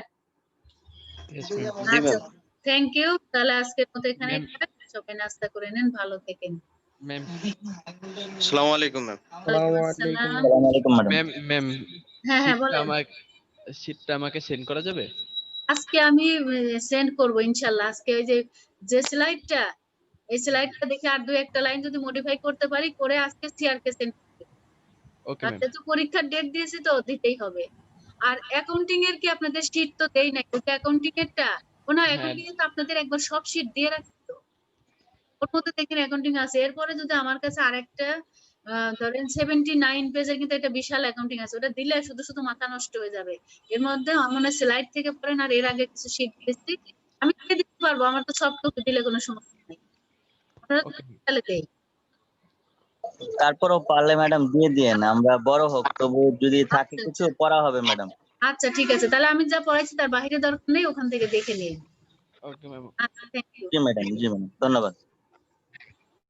আচ্ছা, থ্যাংক ইউ। তাহলে আজকের মতো এখানে সবাই নাস্তা করে নেন, ভালো থাকেন। ম্যাম আসসালামু আলাইকুম ম্যাম। ওয়ালাইকুম আসসালাম। আসসালামু আলাইকুম ম্যাডাম। ম্যাম ম্যাম হ্যাঁ হ্যাঁ বলেন। শীটটা আমাকে সেন্ড করা যাবে? আজকে আমি সেন্ড করব ইনশাআল্লাহ। আজকে ওই যে স্লাইডটা, এই স্লাইডটা দেখে আর দুই একটা লাইন যদি মডিফাই করতে পারি, করে আজকে সিআরকে সেন্ড করব। Okay ma'am. আজকে তো পরীক্ষার ডেট দিয়েছি, তো দিতেই হবে। আর অ্যাকাউন্টিং এর কি আপনাদের শীট তো দেই নাই, ওটা অ্যাকাউন্টিং এরটা ওনা, অ্যাকাউন্টিং এ তো আপনাদের একবার সব শীট দিয়ে রাখছি তো, ওর মধ্যে দেখেন অ্যাকাউন্টিং আছে। এরপরে যদি আমার কাছে আরেকটা ধরেন 79 পেজের কিন্তু একটা বিশাল অ্যাকাউন্টিং আছে, ওটা দিলে শুধু শুধু মাথা নষ্ট হয়ে যাবে। এর মধ্যে মনে স্লাইড থেকে পড়েন, আর এর আগে কিছু শীট দিয়েছি, আমি দিয়ে দিতে পারবো, আমার তো সব টুকু দিলে কোনো সমস্যা নেই। আপনারা ওকে তাহলে দেই। তারপরও পারলে ম্যাডাম দিয়ে দিয়েন, আমরা বড় হোক তবু যদি থাকে আচ্ছা, কিছু পড়া হবে ম্যাডাম। আচ্ছা ঠিক আছে, তাহলে আমি যা পড়াইছি তার বাইরে দরকার নেই, ওখান থেকে দেখে নিন। Okay ma'am. আচ্ছা, থ্যাংক ইউ। জি ম্যাডাম, জি ম্যাডাম, ধন্যবাদ।